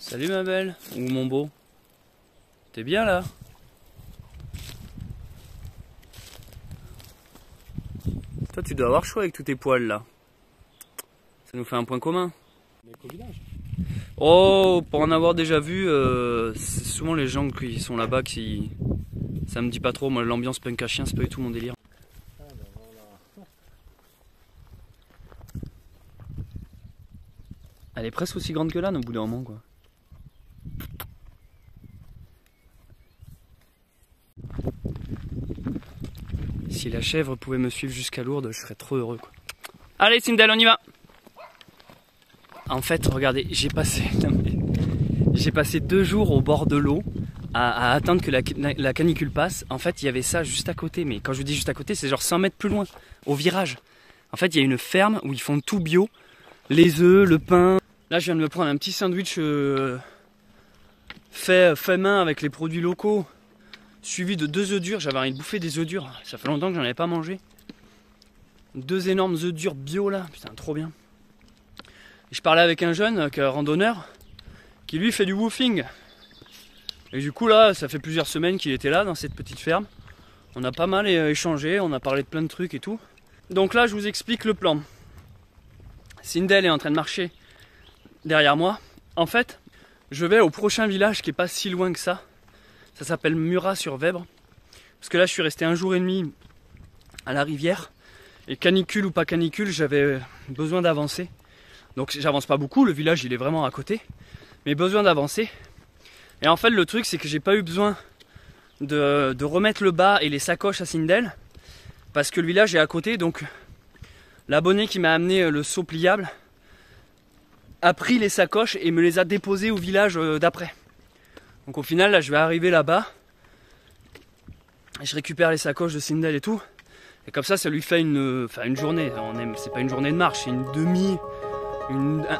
Salut ma belle, ou mon beau. T'es bien là? Toi tu dois avoir chaud avec tous tes poils là. Ça nous fait un point commun. Oh, pour en avoir déjà vu, c'est souvent les gens qui sont là-bas qui... Ça me dit pas trop, moi l'ambiance punk à chien c'est pas du tout mon délire. Elle est presque aussi grande que là, au bout d'un moment quoi. Si la chèvre pouvait me suivre jusqu'à Lourdes, je serais trop heureux quoi. Allez Sindel, on y va. En fait, regardez, j'ai passé 2 jours au bord de l'eau à attendre que la canicule passe. En fait, il y avait ça juste à côté, mais quand je dis juste à côté, c'est genre 100 mètres plus loin, au virage. En fait, il y a une ferme où ils font tout bio, les œufs, le pain. Là, je viens de me prendre un petit sandwich fait main avec les produits locaux, suivi de 2 œufs durs. J'avais envie de bouffer des œufs durs, ça fait longtemps que j'en avais pas mangé. 2 énormes œufs durs bio là, putain, trop bien. Et je parlais avec un jeune, un randonneur, qui lui fait du woofing. Et du coup là, ça fait plusieurs semaines qu'il était là dans cette petite ferme. On a pas mal échangé, on a parlé de plein de trucs et tout. Donc là, je vous explique le plan. Sindel est en train de marcher derrière moi. En fait, je vais au prochain village qui est pas si loin que ça. Ça s'appelle Murat-sur-Vèbre. Parce que là, je suis resté 1 jour et demi à la rivière. Et canicule ou pas canicule, j'avais besoin d'avancer. Donc j'avance pas beaucoup, le village il est vraiment à côté. Mais besoin d'avancer. Et en fait, le truc, c'est que j'ai pas eu besoin de remettre le bas et les sacoches à Sindel. Parce que le village est à côté, donc l'abonné qui m'a amené le seau pliable a pris les sacoches et me les a déposées au village d'après. Donc au final, là, je vais arriver là-bas. Et je récupère les sacoches de Sindel et tout. Et comme ça lui fait une journée. C'est pas une journée de marche, c'est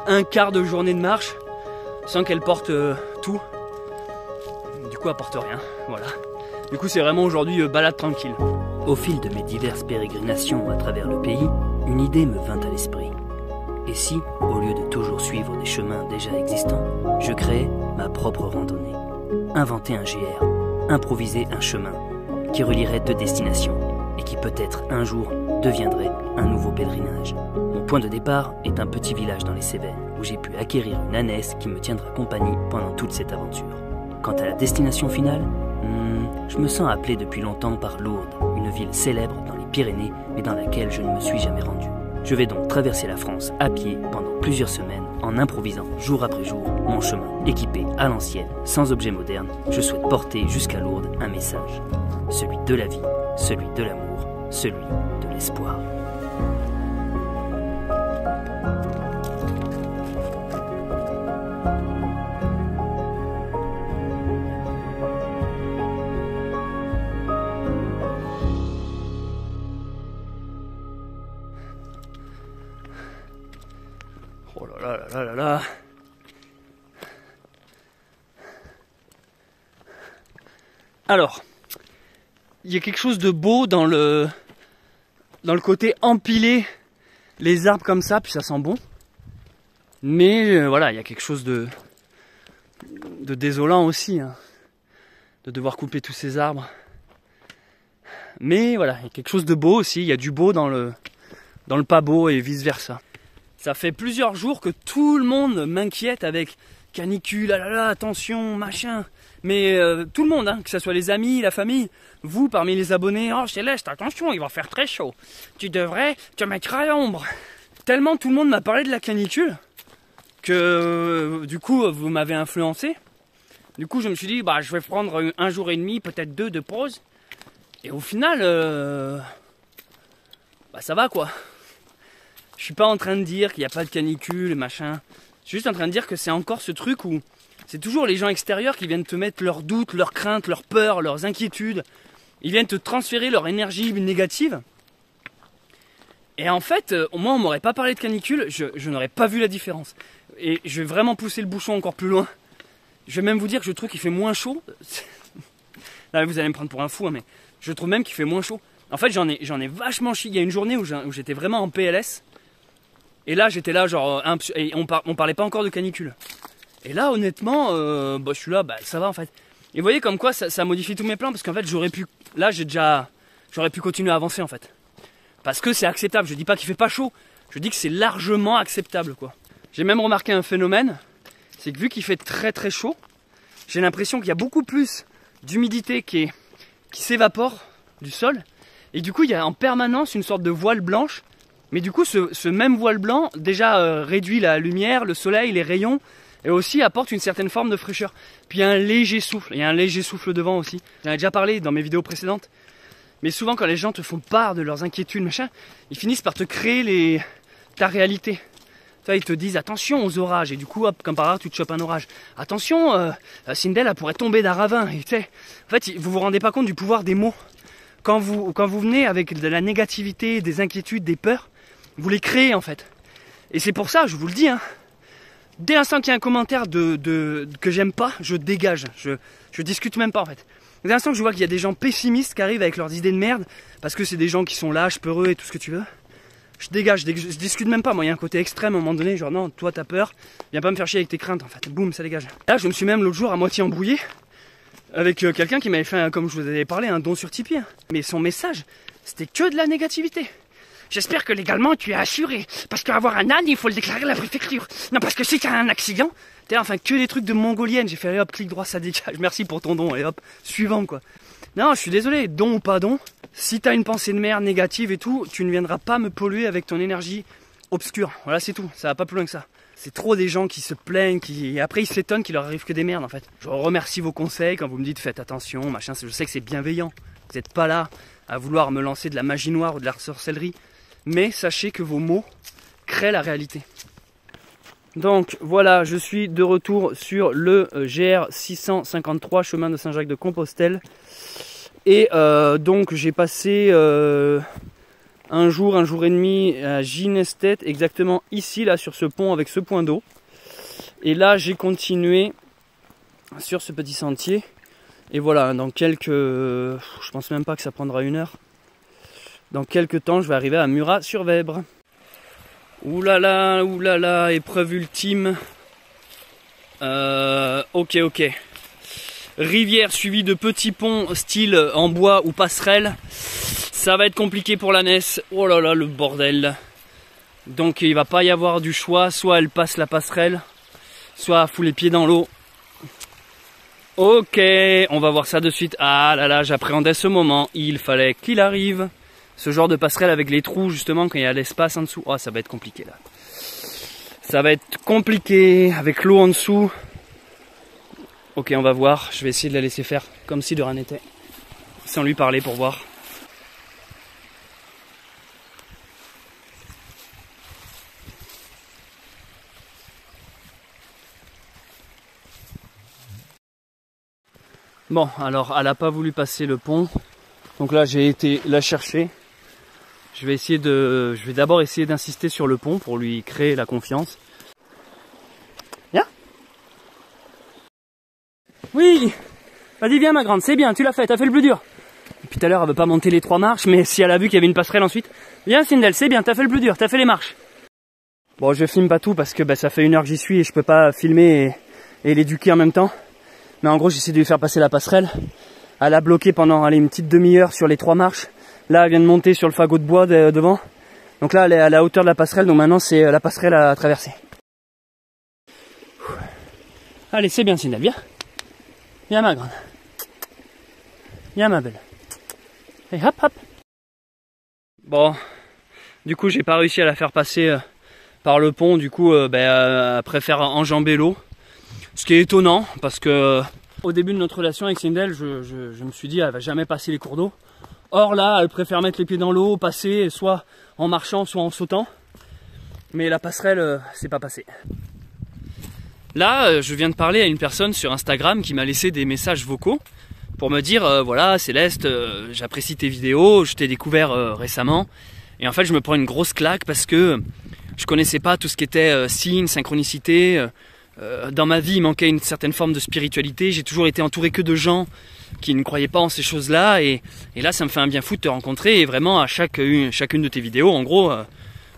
un quart de journée de marche sans qu'elle porte tout. Du coup, elle porte rien. Voilà. Du coup, c'est vraiment aujourd'hui balade tranquille. Au fil de mes diverses pérégrinations à travers le pays, une idée me vint à l'esprit. Et si, au lieu de toujours suivre des chemins déjà existants, je créais ma propre randonnée? Inventer un GR, improviser un chemin qui relierait 2 destinations et qui peut-être un jour deviendrait un nouveau pèlerinage. Mon point de départ est un petit village dans les Cévennes où j'ai pu acquérir une ânesse qui me tiendra compagnie pendant toute cette aventure. Quant à la destination finale, je me sens appelé depuis longtemps par Lourdes, une ville célèbre dans les Pyrénées mais dans laquelle je ne me suis jamais rendu. Je vais donc traverser la France à pied pendant plusieurs semaines en improvisant jour après jour mon chemin. Équipé à l'ancienne, sans objet moderne, je souhaite porter jusqu'à Lourdes un message. Celui de la vie, celui de l'amour, celui de l'espoir. Oh là là là là là. Alors, il y a quelque chose de beau dans le côté empiler les arbres comme ça, puis ça sent bon. Mais voilà, il y a quelque chose de désolant aussi, hein, de devoir couper tous ces arbres. Mais voilà, il y a quelque chose de beau aussi, il y a du beau dans le pas beau et vice versa. Ça fait plusieurs jours que tout le monde m'inquiète avec canicule, ah là là, attention, machin. Mais tout le monde, hein, que ce soit les amis, la famille, vous parmi les abonnés, oh Céleste, attention, il va faire très chaud. Tu devrais te mettre à l'ombre. Tellement tout le monde m'a parlé de la canicule que du coup vous m'avez influencé. Du coup je me suis dit, bah je vais prendre 1 jour et demi, peut-être 2 de pause. Et au final, bah ça va quoi. Je suis pas en train de dire qu'il n'y a pas de canicule, machin. Je suis juste en train de dire que c'est encore ce truc où c'est toujours les gens extérieurs qui viennent te mettre leurs doutes, leurs craintes, leurs peurs, leurs inquiétudes. Ils viennent te transférer leur énergie négative. Et en fait, moi on m'aurait pas parlé de canicule, je n'aurais pas vu la différence. Et je vais vraiment pousser le bouchon encore plus loin. Je vais même vous dire que je trouve qu'il fait moins chaud. Là vous allez me prendre pour un fou, hein, mais je trouve même qu'il fait moins chaud. En fait j'en ai vachement chié. Il y a une journée où j'étais vraiment en PLS. Et là j'étais là genre, et on parlait pas encore de canicule. Et là, honnêtement, je suis là, ça va en fait. Et vous voyez comme quoi ça modifie tous mes plans, parce qu'en fait, j'aurais pu continuer à avancer en fait. Parce que c'est acceptable. Je dis pas qu'il fait pas chaud, je dis que c'est largement acceptable, quoi. J'ai même remarqué un phénomène, c'est que vu qu'il fait très très chaud, j'ai l'impression qu'il y a beaucoup plus d'humidité qui s'évapore du sol. Et du coup, il y a en permanence une sorte de voile blanche. Mais du coup, ce même voile blanc déjà réduit la lumière, le soleil, les rayons, et aussi apporte une certaine forme de fraîcheur. Puis il y a un léger souffle, devant aussi. J'en ai déjà parlé dans mes vidéos précédentes. Mais souvent, quand les gens te font part de leurs inquiétudes, machin, ils finissent par te créer ta réalité. Ils te disent attention aux orages, et du coup, hop, comme par hasard, tu te chopes un orage. Attention, Sindel, elle pourrait tomber d'un ravin. Et en fait, vous vous rendez pas compte du pouvoir des mots. Quand vous venez avec de la négativité, des inquiétudes, des peurs, vous les créez en fait. Et c'est pour ça, je vous le dis, dès l'instant qu'il y a un commentaire que j'aime pas, je dégage. Je discute même pas en fait. Dès l'instant que je vois qu'il y a des gens pessimistes qui arrivent avec leurs idées de merde, parce que c'est des gens qui sont lâches, peureux et tout ce que tu veux, je dégage, je discute même pas. Moi, il y a un côté extrême à un moment donné, genre non, toi t'as peur, viens pas me faire chier avec tes craintes en fait. Boum, ça dégage. Là, je me suis même l'autre jour à moitié embrouillé avec quelqu'un qui m'avait fait, comme je vous avais parlé, un don sur Tipeee. Mais son message, c'était que de la négativité. J'espère que légalement tu es assuré, parce qu'avoir un âne, il faut le déclarer à la préfecture. Non, parce que si tu as un accident, enfin que des trucs de mongolienne. J'ai fait allez hop, clic droit, ça dégage. Merci pour ton don, et hop, suivant quoi. Non, je suis désolé, don ou pas don, si t'as une pensée de merde négative et tout, tu ne viendras pas me polluer avec ton énergie obscure. Voilà, c'est tout, ça va pas plus loin que ça. C'est trop des gens qui se plaignent, et après ils s'étonnent qu'il leur arrive que des merdes en fait. Je remercie vos conseils quand vous me dites faites attention, machin, je sais que c'est bienveillant. Vous n'êtes pas là à vouloir me lancer de la magie noire ou de la sorcellerie, mais sachez que vos mots créent la réalité. Donc voilà, je suis de retour sur le GR 653 chemin de Saint-Jacques de Compostelle. Et donc j'ai passé un jour et demi à Ginestète, exactement ici, là sur ce pont avec ce point d'eau. Et là j'ai continué sur ce petit sentier. Et voilà, dans quelques... je pense même pas que ça prendra 1 heure. Dans quelques temps, je vais arriver à Murat-sur-Vèbre. Oulala, épreuve ultime. Ok. Rivière suivie de petits ponts style en bois ou passerelle. Ça va être compliqué pour la NES. Oh là là, le bordel. Donc il va pas y avoir du choix. Soit elle passe la passerelle, soit elle fout les pieds dans l'eau. Ok, on va voir ça de suite. Ah là là, j'appréhendais ce moment. Il fallait qu'il arrive. Ce genre de passerelle avec les trous justement quand il y a l'espace en dessous. Oh, ça va être compliqué là. Ça va être compliqué avec l'eau en dessous. Ok, on va voir. Je vais essayer de la laisser faire comme si de rien n'était. Sans lui parler pour voir. Bon, alors elle n'a pas voulu passer le pont. Donc là j'ai été la chercher. Je vais d'abord essayer d'insister sur le pont pour lui créer la confiance. Viens. Oui. Vas-y viens ma grande, c'est bien, tu l'as fait, t'as fait le plus dur. Depuis tout à l'heure elle veut pas monter les 3 marches, mais si elle a vu qu'il y avait une passerelle ensuite. Viens Sindel, c'est bien, t'as fait le plus dur, t'as fait les marches. Bon, je filme pas tout parce que ça fait 1 heure que j'y suis et je peux pas filmer et l'éduquer en même temps. Mais en gros j'essaie de lui faire passer la passerelle. Elle a bloqué pendant une petite demi-heure sur les 3 marches. Là elle vient de monter sur le fagot de bois devant. Donc là elle est à la hauteur de la passerelle. Donc maintenant c'est la passerelle à traverser. Allez c'est bien Sindel, viens. Viens ma grande. Viens ma belle. Et hop hop. Bon, du coup j'ai pas réussi à la faire passer par le pont. Du coup elle préfère enjamber l'eau. Ce qui est étonnant parce que au début de notre relation avec Sindel, je me suis dit elle va jamais passer les cours d'eau. Or là, elle préfère mettre les pieds dans l'eau, passer soit en marchant, soit en sautant. Mais la passerelle, c'est pas passé. Là, je viens de parler à une personne sur Instagram qui m'a laissé des messages vocaux pour me dire voilà Céleste, j'apprécie tes vidéos, je t'ai découvert récemment. Et en fait, je me prends une grosse claque parce que je connaissais pas tout ce qui était signes, synchronicité. Dans ma vie, il manquait une certaine forme de spiritualité. J'ai toujours été entouré que de gens qui ne croyaient pas en ces choses-là. Et là, ça me fait un bien fou de te rencontrer. Et vraiment, à chacune de tes vidéos, en gros,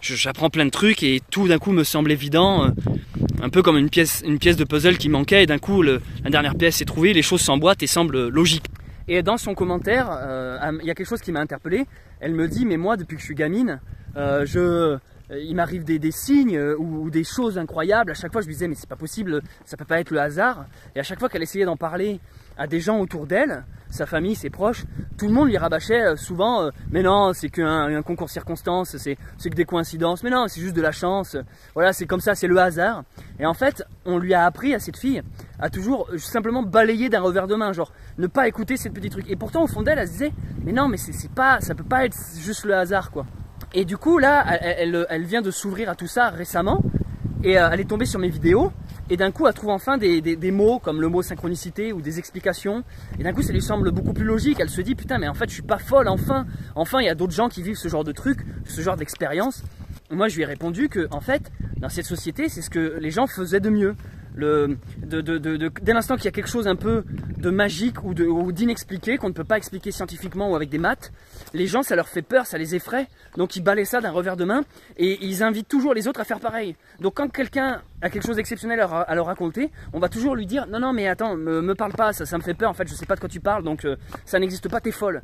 j'apprends plein de trucs et tout d'un coup me semble évident un peu comme une pièce de puzzle qui manquait et d'un coup la dernière pièce est trouvée, les choses s'emboîtent et semblent logiques. Et dans son commentaire, il y a quelque chose qui m'a interpellé. Elle me dit, mais moi depuis que je suis gamine, il m'arrive des signes ou des choses incroyables. À chaque fois je me disais mais c'est pas possible, ça peut pas être le hasard. Et à chaque fois qu'elle essayait d'en parler à des gens autour d'elle, sa famille, ses proches, tout le monde lui rabâchait souvent mais non, c'est qu'un concours de circonstances, c'est que des coïncidences, mais non, c'est juste de la chance, voilà, c'est comme ça, c'est le hasard. Et en fait, on lui a appris à cette fille à toujours simplement balayer d'un revers de main, genre ne pas écouter ces petits trucs. Et pourtant au fond d'elle, elle se disait mais non, mais c'est pas, ça peut pas être juste le hasard quoi. Et du coup là, elle vient de s'ouvrir à tout ça récemment et elle est tombée sur mes vidéos. Et d'un coup, elle trouve enfin des mots comme le mot synchronicité ou des explications. Et d'un coup, ça lui semble beaucoup plus logique. Elle se dit, putain, mais en fait, je suis pas folle, enfin, il y a d'autres gens qui vivent ce genre de truc, ce genre d'expérience. Moi, je lui ai répondu que, en fait, dans cette société, c'est ce que les gens faisaient de mieux. Dès l'instant qu'il y a quelque chose un peu de magique ou d'inexpliqué, qu'on ne peut pas expliquer scientifiquement ou avec des maths, les gens, ça leur fait peur, ça les effraie, donc ils balaient ça d'un revers de main et ils invitent toujours les autres à faire pareil. Donc quand quelqu'un a quelque chose d'exceptionnel à leur raconter, on va toujours lui dire non mais attends, me parle pas, ça me fait peur, en fait je sais pas de quoi tu parles, donc ça n'existe pas, t'es folle.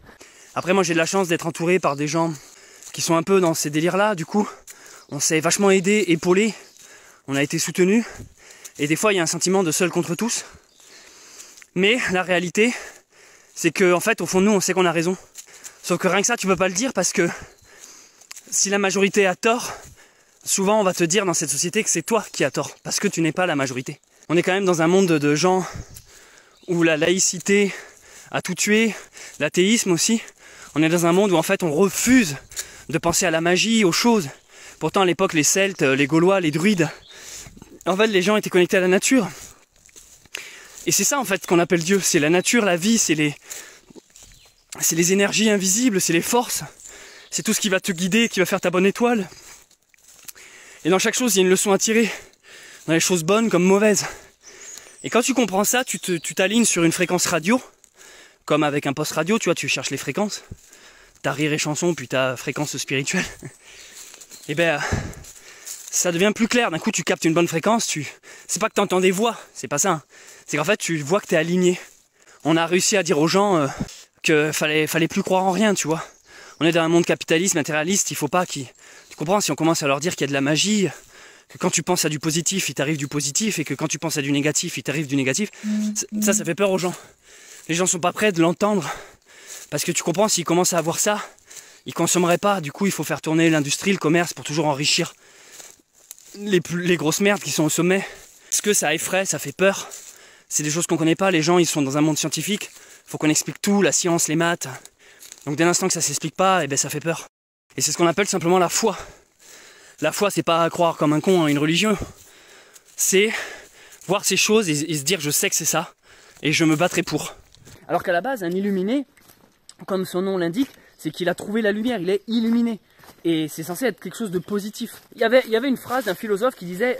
Après moi j'ai de la chance d'être entouré par des gens qui sont un peu dans ces délires là, du coup on s'est vachement aidé, épaulé, on a été soutenu. Et des fois, il y a un sentiment de seul contre tous. Mais la réalité, c'est que, en fait, au fond de nous, on sait qu'on a raison. Sauf que rien que ça, tu peux pas le dire parce que si la majorité a tort, souvent on va te dire dans cette société que c'est toi qui as tort, parce que tu n'es pas la majorité. On est quand même dans un monde de gens où la laïcité a tout tué, l'athéisme aussi. On est dans un monde où en fait on refuse de penser à la magie, aux choses. Pourtant à l'époque, les Celtes, les Gaulois, les druides, en fait, les gens étaient connectés à la nature. Et c'est ça, en fait, qu'on appelle Dieu. C'est la nature, la vie, c'est les énergies invisibles, c'est les forces. C'est tout ce qui va te guider, qui va faire ta bonne étoile. Et dans chaque chose, il y a une leçon à tirer. Dans les choses bonnes comme mauvaises. Et quand tu comprends ça, tu t'alignes sur une fréquence radio. Comme avec un poste radio, tu vois, tu cherches les fréquences. T'as rire et chanson, puis t'as fréquence spirituelle. Et ben... ça devient plus clair, d'un coup tu captes une bonne fréquence, c'est pas que tu entends des voix, c'est pas ça, hein. C'est qu'en fait tu vois que tu es aligné. On a réussi à dire aux gens que fallait plus croire en rien, tu vois. On est dans un monde capitaliste, matérialiste, il faut pas tu comprends, si on commence à leur dire qu'il y a de la magie, que quand tu penses à du positif, il t'arrive du positif, et que quand tu penses à du négatif, il t'arrive du négatif, ça fait peur aux gens. Les gens sont pas prêts de l'entendre, parce que tu comprends, s'ils commencent à avoir ça, ils consommeraient pas, du coup il faut faire tourner l'industrie, le commerce pour toujours enrichir les grosses merdes qui sont au sommet. Est-ce que ça effraie, ça fait peur? C'est des choses qu'on connaît pas, les gens ils sont dans un monde scientifique, faut qu'on explique tout, la science, les maths. Donc dès l'instant que ça s'explique pas, et ben ça fait peur. Et c'est ce qu'on appelle simplement la foi. La foi, c'est pas croire comme un con à une religion, c'est voir ces choses et se dire je sais que c'est ça, et je me battrai pour. Alors qu'à la base, un illuminé, comme son nom l'indique, c'est qu'il a trouvé la lumière, il est illuminé. Et c'est censé être quelque chose de positif. Il y avait une phrase d'un philosophe qui disait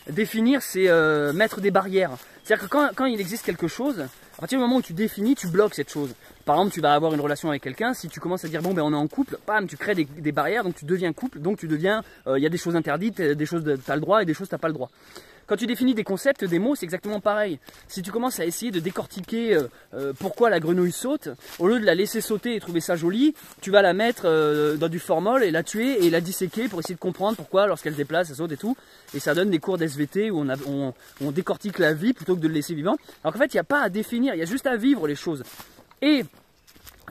définir, c'est mettre des barrières. C'est-à-dire que quand il existe quelque chose, à partir du moment où tu définis, tu bloques cette chose. Par exemple, tu vas avoir une relation avec quelqu'un, si tu commences à dire bon ben on est en couple, bam, tu crées des barrières, donc tu deviens couple, donc tu deviens, il y a des choses interdites, des choses t'as le droit et des choses t'as pas le droit. Quand tu définis des concepts, des mots, c'est exactement pareil. Si tu commences à essayer de décortiquer pourquoi la grenouille saute, au lieu de la laisser sauter et trouver ça joli, tu vas la mettre dans du formol et la tuer et la disséquer pour essayer de comprendre pourquoi lorsqu'elle se déplace, elle saute et tout. Et ça donne des cours d'SVT où on décortique la vie plutôt que de le laisser vivant. Alors qu'en fait, il n'y a pas à définir, il y a juste à vivre les choses. Et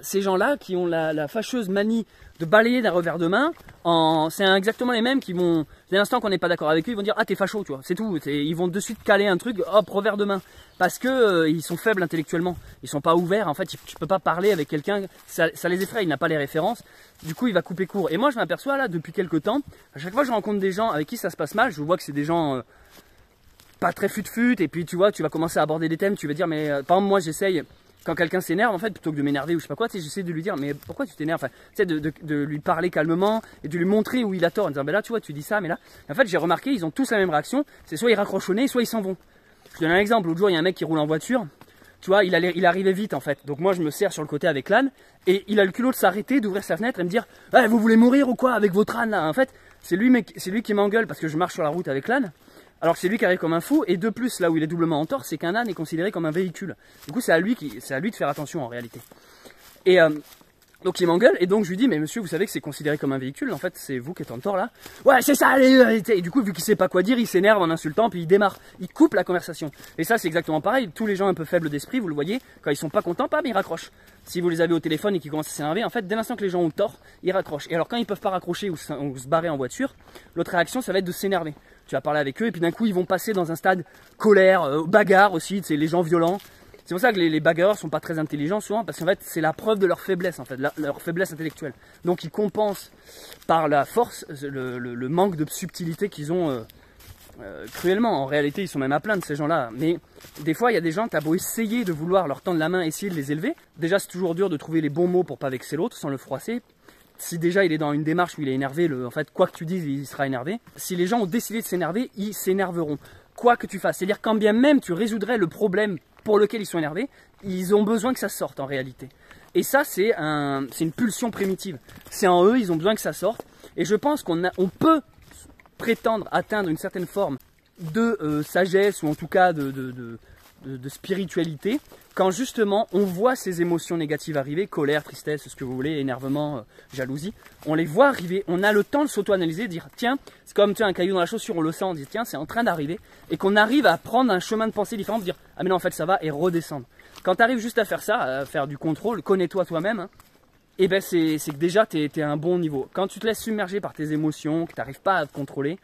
ces gens-là qui ont la fâcheuse manie de balayer d'un revers de main, c'est exactement les mêmes qui vont, dès l'instant qu'on n'est pas d'accord avec eux, ils vont dire ah t'es facho, tu vois, c'est tout, ils vont de suite caler un truc, hop, revers de main, parce que ils sont faibles intellectuellement, ils sont pas ouverts, en fait tu peux pas parler avec quelqu'un, ça les effraie, il n'a pas les références, du coup il va couper court. Et moi je m'aperçois là depuis quelques temps, à chaque fois que je rencontre des gens avec qui ça se passe mal, je vois que c'est des gens pas très fut-fut, et puis tu vois, tu vas commencer à aborder des thèmes, tu vas dire mais par exemple moi j'essaye, quand quelqu'un s'énerve, en fait, plutôt que de m'énerver ou je sais pas quoi, j'essaie de lui dire mais pourquoi tu t'énerves, enfin, de lui parler calmement et de lui montrer où il a tort en disant ben là tu vois tu dis ça mais là. En fait j'ai remarqué ils ont tous la même réaction, c'est soit ils raccrochent au nez, soit ils s'en vont. Je te donne un exemple, l'autre jour il y a un mec qui roule en voiture, tu vois, il arrivait vite en fait, donc moi je me serre sur le côté avec l'âne et il a le culot de s'arrêter, d'ouvrir sa fenêtre et me dire vous voulez mourir ou quoi avec votre âne là. En fait c'est lui qui m'engueule parce que je marche sur la route avec l'âne. Alors que c'est lui qui arrive comme un fou, et de plus, là où il est doublement en tort, c'est qu'un âne est considéré comme un véhicule. Du coup, c'est à lui de faire attention en réalité. Et donc il m'engueule, et donc je lui dis, mais monsieur, vous savez que c'est considéré comme un véhicule, en fait c'est vous qui êtes en tort là. Ouais, c'est ça, et du coup, vu qu'il sait pas quoi dire, il s'énerve en insultant, puis il démarre, il coupe la conversation. Et ça, c'est exactement pareil, tous les gens un peu faibles d'esprit, vous le voyez, quand ils sont pas contents, ils raccrochent. Si vous les avez au téléphone et qu'ils commencent à s'énerver, en fait, dès l'instant que les gens ont tort, ils raccrochent. Et alors quand ils peuvent pas raccrocher ou se barrer en voiture, l'autre réaction, ça va être de s'énerver. Tu vas parler avec eux, et puis d'un coup, ils vont passer dans un stade colère, bagarre aussi, c'est les gens violents. C'est pour ça que les bagarreurs sont pas très intelligents souvent, parce qu'en fait c'est la preuve de leur faiblesse, en fait, leur faiblesse intellectuelle. Donc ils compensent par la force le manque de subtilité qu'ils ont cruellement. En réalité ils sont même à plaindre ces gens-là. Mais des fois il y a des gens, t'as beau essayer de vouloir leur tendre la main, essayer de les élever. Déjà c'est toujours dur de trouver les bons mots pour pas vexer l'autre sans le froisser. Si déjà il est dans une démarche où il est énervé, en fait quoi que tu dises il sera énervé. Si les gens ont décidé de s'énerver, ils s'énerveront. Quoi que tu fasses, c'est-à-dire quand bien même tu résoudrais le problème pour lequel ils sont énervés, ils ont besoin que ça sorte en réalité. Et ça, c'est une pulsion primitive. C'est en eux, ils ont besoin que ça sorte. Et je pense qu'on peut prétendre atteindre une certaine forme de sagesse, ou en tout cas de spiritualité, quand justement on voit ces émotions négatives arriver, colère, tristesse, ce que vous voulez, énervement, jalousie, on les voit arriver, on a le temps de s'auto-analyser, de dire tiens, c'est comme un caillou dans la chaussure, on le sent, on dit tiens, c'est en train d'arriver, et qu'on arrive à prendre un chemin de pensée différent, de dire ah mais non en fait ça va, et redescendre. Quand tu arrives juste à faire ça, à faire du contrôle, connais-toi toi-même, hein, et ben c'est que déjà t'es à un bon niveau. Quand tu te laisses submerger par tes émotions, que tu n'arrives pas à te contrôler,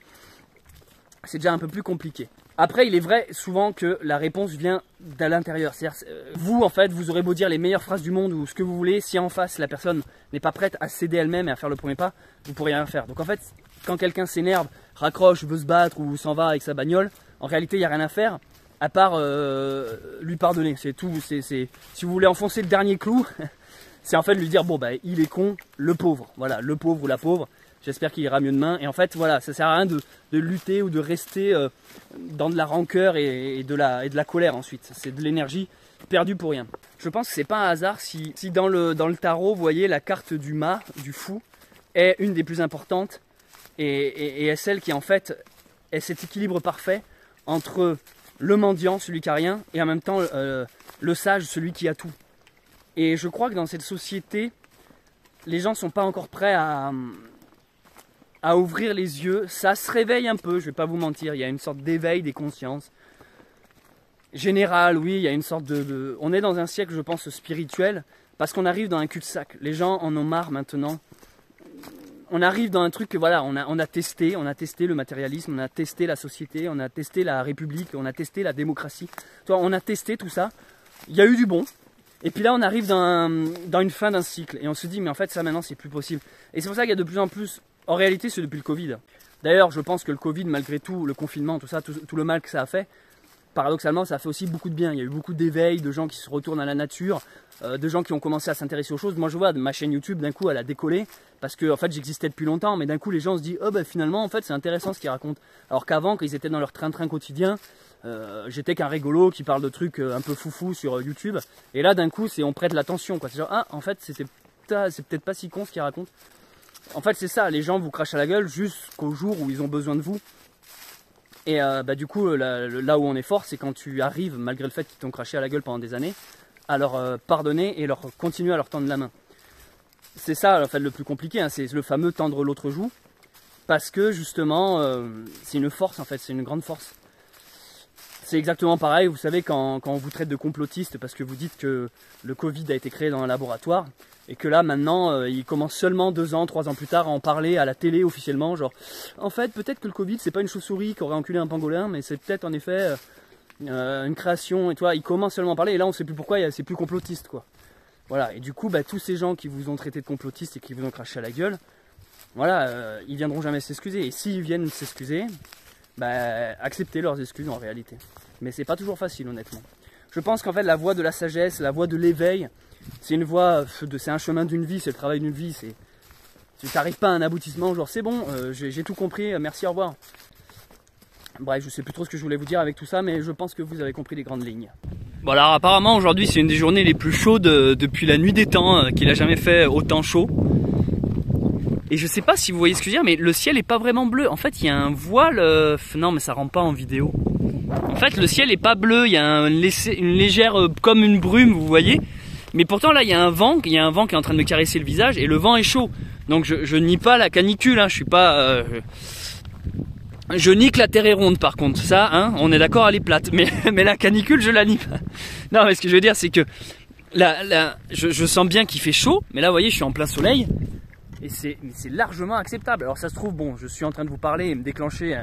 c'est déjà un peu plus compliqué. Après, il est vrai souvent que la réponse vient de l'intérieur. C'est-à-dire, vous, en fait, vous aurez beau dire les meilleures phrases du monde ou ce que vous voulez, si en face, la personne n'est pas prête à céder elle-même et à faire le premier pas, vous ne pourrez rien faire. Donc en fait, quand quelqu'un s'énerve, raccroche, veut se battre ou s'en va avec sa bagnole, en réalité, il n'y a rien à faire, à part lui pardonner. C'est tout. Si vous voulez enfoncer le dernier clou, c'est en fait lui dire, bon, bah, il est con, le pauvre. Voilà, le pauvre ou la pauvre. J'espère qu'il ira mieux demain. Et en fait, voilà, ça sert à rien de lutter ou de rester dans de la rancœur et de la colère ensuite. C'est de l'énergie perdue pour rien. Je pense que c'est pas un hasard si dans le tarot, vous voyez, la carte du mât, du fou, est une des plus importantes et est celle qui en fait est cet équilibre parfait entre le mendiant, celui qui a rien, et en même temps le sage, celui qui a tout. Et je crois que dans cette société, les gens sont pas encore prêts à ouvrir les yeux. Ça se réveille un peu, je vais pas vous mentir, il y a une sorte d'éveil des consciences. Général, oui, il y a une sorte on est dans un siècle, je pense, spirituel, parce qu'on arrive dans un cul-de-sac. Les gens en ont marre maintenant. On arrive dans un truc que voilà, on a testé le matérialisme, on a testé la société, on a testé la république, on a testé la démocratie. On a testé tout ça, il y a eu du bon. Et puis là on arrive dans une fin d'un cycle, et on se dit mais en fait ça maintenant c'est plus possible. Et c'est pour ça qu'il y a de plus en plus. En réalité, c'est depuis le Covid. D'ailleurs, je pense que le Covid, malgré tout, le confinement, tout ça, tout le mal que ça a fait, paradoxalement, ça a fait aussi beaucoup de bien. Il y a eu beaucoup d'éveil, de gens qui se retournent à la nature, de gens qui ont commencé à s'intéresser aux choses. Moi, je vois, ma chaîne YouTube, d'un coup, elle a décollé, parce que, en fait, j'existais depuis longtemps, mais d'un coup, les gens se disent, oh, bah, finalement, en fait, c'est intéressant ce qu'ils racontent. Alors qu'avant, quand ils étaient dans leur train-train quotidien, j'étais qu'un rigolo qui parle de trucs un peu foufou sur YouTube. Et là, d'un coup, on prête l'attention, quoi. C'est genre, ah, en fait, c'est peut-être pas si con ce qu'ils racontent. En fait c'est ça, les gens vous crachent à la gueule jusqu'au jour où ils ont besoin de vous. Et du coup là où on est fort, c'est quand tu arrives, malgré le fait qu'ils t'ont craché à la gueule pendant des années, à leur pardonner et leur continuer à leur tendre la main. C'est ça en fait le plus compliqué, hein, c'est le fameux tendre l'autre joue. Parce que justement c'est une force en fait, c'est une grande force. C'est exactement pareil, vous savez quand on vous traite de complotiste parce que vous dites que le Covid a été créé dans un laboratoire. Et que là maintenant il commence seulement 2 ans, 3 ans plus tard à en parler à la télé officiellement, genre en fait peut-être que le Covid c'est pas une chauve-souris qui aurait enculé un pangolin, mais c'est peut-être en effet une création, et toi il commence seulement à parler, et là on sait plus pourquoi, c'est plus complotiste quoi. Voilà, et du coup tous ces gens qui vous ont traité de complotiste et qui vous ont craché à la gueule, voilà, ils viendront jamais s'excuser, et s'ils viennent s'excuser, acceptez leurs excuses en réalité. Mais c'est pas toujours facile honnêtement. Je pense qu'en fait la voie de la sagesse, la voie de l'éveil, c'est une voie, c'est un chemin d'une vie, c'est le travail d'une vie. Tu n'arrives pas à un aboutissement, genre c'est bon, j'ai tout compris, merci, au revoir. Bref, je sais plus trop ce que je voulais vous dire avec tout ça, mais je pense que vous avez compris les grandes lignes. Bon alors apparemment aujourd'hui c'est une des journées les plus chaudes depuis la nuit des temps, qu'il a jamais fait autant chaud. Et je sais pas si vous voyez ce que je veux dire, mais le ciel est pas vraiment bleu. En fait, il y a un voile. Non, mais ça rend pas en vidéo. En fait, le ciel est pas bleu. Il y a une légère, comme une brume, vous voyez. Mais pourtant, là, il y a un vent qui est en train de me caresser le visage et le vent est chaud. Donc, je nie pas la canicule. Hein, je suis pas. Je nie que la terre est ronde, par contre. Ça, hein, on est d'accord, elle est plate. Mais la canicule, je la nie pas. Non, mais ce que je veux dire, c'est que je sens bien qu'il fait chaud. Mais là, vous voyez, je suis en plein soleil. Et c'est largement acceptable. Alors ça se trouve, bon, je suis en train de vous parler et me déclencher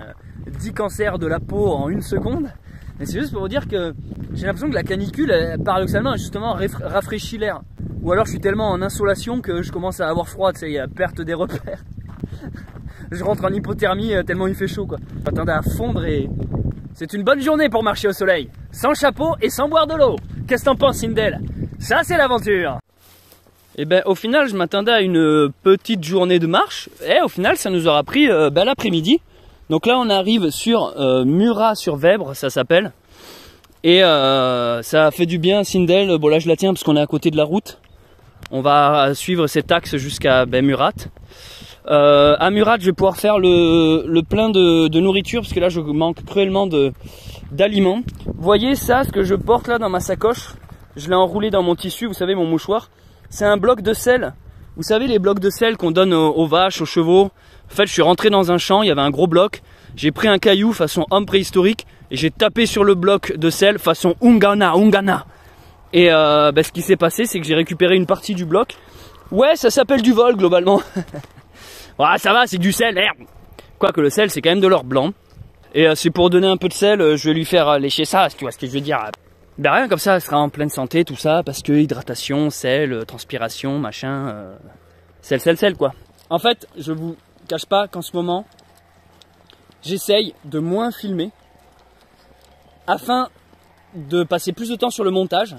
10 cancers de la peau en 1 seconde. Mais c'est juste pour vous dire que j'ai l'impression que la canicule, paradoxalement, justement, rafraîchit l'air. Ou alors je suis tellement en insolation que je commence à avoir froid, tu sais, il y a perte des repères. Je rentre en hypothermie tellement il fait chaud, quoi. J'attendais à fondre et... C'est une bonne journée pour marcher au soleil. Sans chapeau et sans boire de l'eau. Qu'est-ce que t'en penses, Sindel? Ça, c'est l'aventure. Et ben au final je m'attendais à une petite journée de marche et au final ça nous aura pris l'après-midi. Donc là on arrive sur Murat-sur-Vèbre, ça s'appelle. Et ça a fait du bien à Sindel. Bon là je la tiens parce qu'on est à côté de la route. On va suivre cet axe jusqu'à Murat. À Murat je vais pouvoir faire le plein de nourriture parce que là je manque cruellement d'aliments. Vous voyez ça, ce que je porte là dans ma sacoche, je l'ai enroulé dans mon tissu, vous savez, mon mouchoir. C'est un bloc de sel. Vous savez les blocs de sel qu'on donne aux vaches, aux chevaux. En fait je suis rentré dans un champ, il y avait un gros bloc. J'ai pris un caillou façon homme préhistorique et j'ai tapé sur le bloc de sel façon Ungana. Et ce qui s'est passé c'est que j'ai récupéré une partie du bloc. Ouais, ça s'appelle du vol globalement. Ouais, ça va, c'est du sel, merde. Quoique le sel c'est quand même de l'or blanc. Et c'est pour donner un peu de sel, je vais lui faire lécher ça, tu vois ce que je veux dire. Ben rien, comme ça elle sera en pleine santé, tout ça, parce que hydratation, sel, transpiration, machin, sel quoi. En fait, je vous cache pas qu'en ce moment, j'essaye de moins filmer, afin de passer plus de temps sur le montage.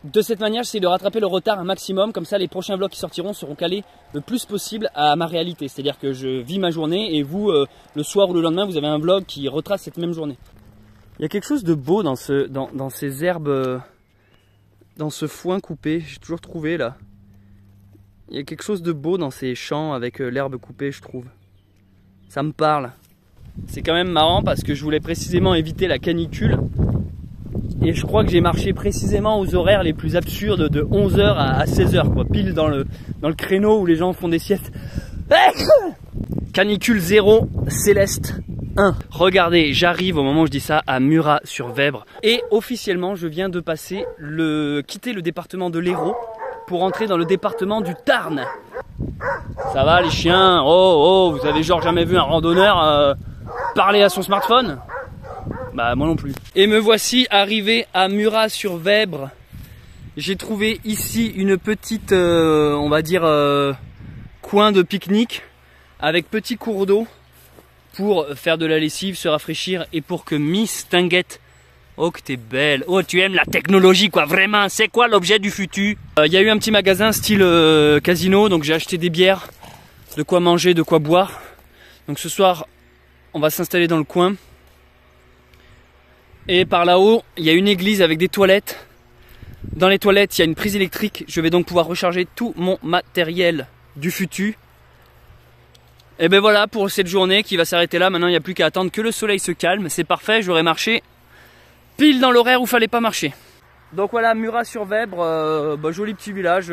De cette manière, j'essaie de rattraper le retard un maximum, comme ça les prochains vlogs qui sortiront seront calés le plus possible à ma réalité. C'est-à-dire que je vis ma journée et vous, le soir ou le lendemain, vous avez un vlog qui retrace cette même journée. Il y a quelque chose de beau dans ces herbes, dans ce foin coupé, j'ai toujours trouvé là. Il y a quelque chose de beau dans ces champs avec l'herbe coupée, je trouve. Ça me parle. C'est quand même marrant parce que je voulais précisément éviter la canicule. Et je crois que j'ai marché précisément aux horaires les plus absurdes de 11h à 16h, quoi, pile dans le créneau où les gens font des siestes. Canicule 0, Céleste 1. Regardez, j'arrive au moment où je dis ça à Murat-sur-Vèbre. Et officiellement, je viens de quitter le département de l'Hérault pour entrer dans le département du Tarn. Ça va les chiens? Oh, vous avez genre jamais vu un randonneur parler à son smartphone? Bah moi non plus. Et me voici arrivé à Murat-sur-Vèbre. J'ai trouvé ici une petite, on va dire, coin de pique-nique avec petit cours d'eau pour faire de la lessive, se rafraîchir et pour que Miss Tinguette... Oh que t'es belle, oh tu aimes la technologie quoi, vraiment, c'est quoi l'objet du futur? Il y a eu un petit magasin style casino, donc j'ai acheté des bières, de quoi manger, de quoi boire. Donc ce soir, on va s'installer dans le coin. Et par là-haut, il y a une église avec des toilettes. Dans les toilettes, il y a une prise électrique. Je vais donc pouvoir recharger tout mon matériel du futur. Et ben voilà pour cette journée qui va s'arrêter là. Maintenant, il n'y a plus qu'à attendre que le soleil se calme. C'est parfait, j'aurai marché pile dans l'horaire où fallait pas marcher. Donc voilà, Murat-sur-Vèbre, joli petit village.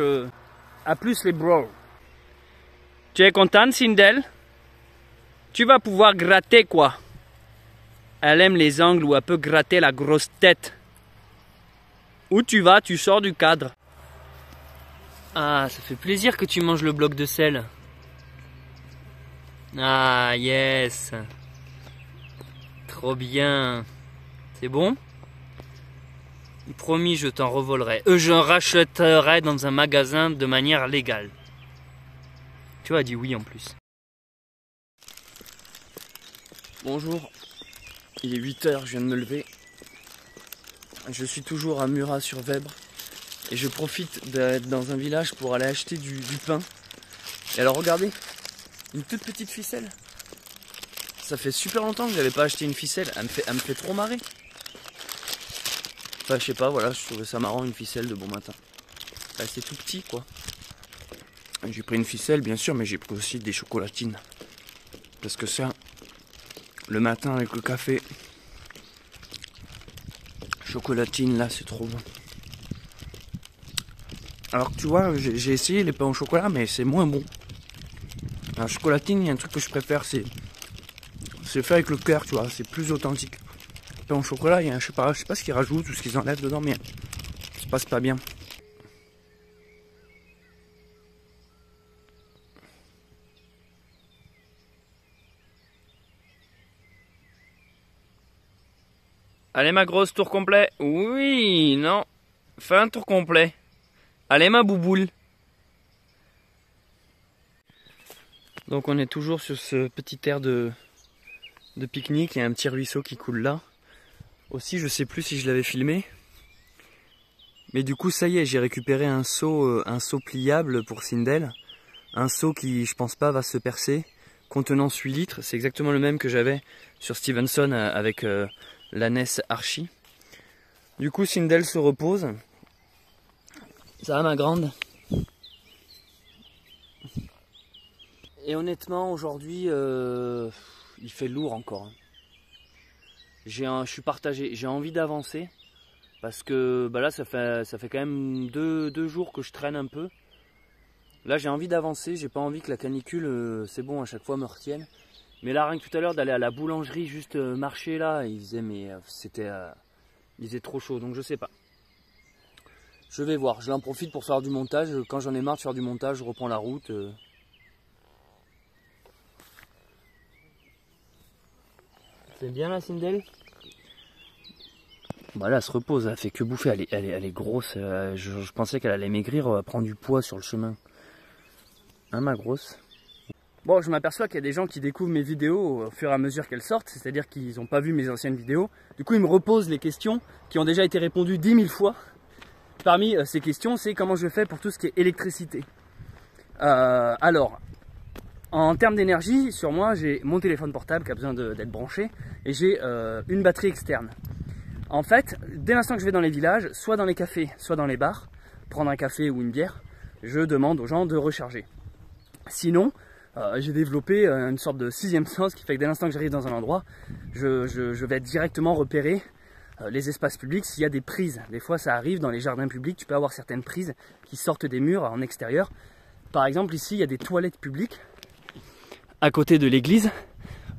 À plus les bros. Tu es content, Sindel? Tu vas pouvoir gratter quoi? Elle aime les angles où elle peut gratter la grosse tête. Où tu vas, tu sors du cadre. Ah, ça fait plaisir que tu manges le bloc de sel. Ah, yes. Trop bien. C'est bon? Promis, je t'en revolerai. Je rachèterai dans un magasin de manière légale. Tu as dit oui en plus. Bonjour. Il est 8h, je viens de me lever. Je suis toujours à Murat-sur-Vèbre. Et je profite d'être dans un village pour aller acheter du pain. Et alors regardez, une toute petite ficelle. Ça fait super longtemps que j'avais pas acheté une ficelle. Elle me fait trop marrer. Enfin je sais pas, voilà, je trouvais ça marrant une ficelle de bon matin. Bah, c'est tout petit quoi. J'ai pris une ficelle bien sûr, mais j'ai pris aussi des chocolatines. Parce que ça, le matin avec le café, chocolatine là c'est trop bon. Alors que tu vois, j'ai essayé les pains au chocolat, mais c'est moins bon. La chocolatine, il y a un truc que je préfère, c'est fait avec le cœur, tu vois, c'est plus authentique. Le pain au chocolat, il y a, je sais pas ce qu'ils rajoutent ou ce qu'ils enlèvent dedans, mais ça se passe pas bien. Allez ma grosse, tour complet. Oui, non. Fais un tour complet. Allez ma bouboule. Donc on est toujours sur ce petit air de pique-nique. Il y a un petit ruisseau qui coule là. Aussi je sais plus si je l'avais filmé. Mais du coup ça y est, j'ai récupéré un seau pliable pour Sindel. Un seau qui je pense pas va se percer. Contenant 8 litres. C'est exactement le même que j'avais sur Stevenson avec la NES Archie. Du coup Sindel se repose. Ça va ma grande? Et honnêtement aujourd'hui il fait lourd encore. Je suis partagé, j'ai envie d'avancer. Parce que bah là ça fait quand même deux jours que je traîne un peu. Là j'ai envie d'avancer, j'ai pas envie que la canicule, c'est bon à chaque fois me retienne. Mais là rien que tout à l'heure d'aller à la boulangerie juste marcher là, il faisait il faisait trop chaud donc je sais pas. Je vais voir, je l'en profite pour faire du montage, quand j'en ai marre de faire du montage je reprends la route. C'est bien la Sindel? Bah là elle se repose, elle fait que bouffer, elle est grosse, je pensais qu'elle allait maigrir, prendre du poids sur le chemin. Hein ma grosse? Bon, je m'aperçois qu'il y a des gens qui découvrent mes vidéos au fur et à mesure qu'elles sortent, c'est-à-dire qu'ils n'ont pas vu mes anciennes vidéos. Du coup, ils me reposent les questions qui ont déjà été répondues 10 000 fois. Parmi ces questions, c'est comment je fais pour tout ce qui est électricité. Alors, en termes d'énergie, sur moi, j'ai mon téléphone portable qui a besoin d'être branché et j'ai une batterie externe. En fait, dès l'instant que je vais dans les villages, soit dans les cafés, soit dans les bars, prendre un café ou une bière, je demande aux gens de recharger. Sinon, j'ai développé une sorte de 6e sens qui fait que dès l'instant que j'arrive dans un endroit, je vais directement repérer les espaces publics s'il y a des prises. Des fois ça arrive dans les jardins publics, tu peux avoir certaines prises qui sortent des murs en extérieur. Par exemple ici il y a des toilettes publiques à côté de l'église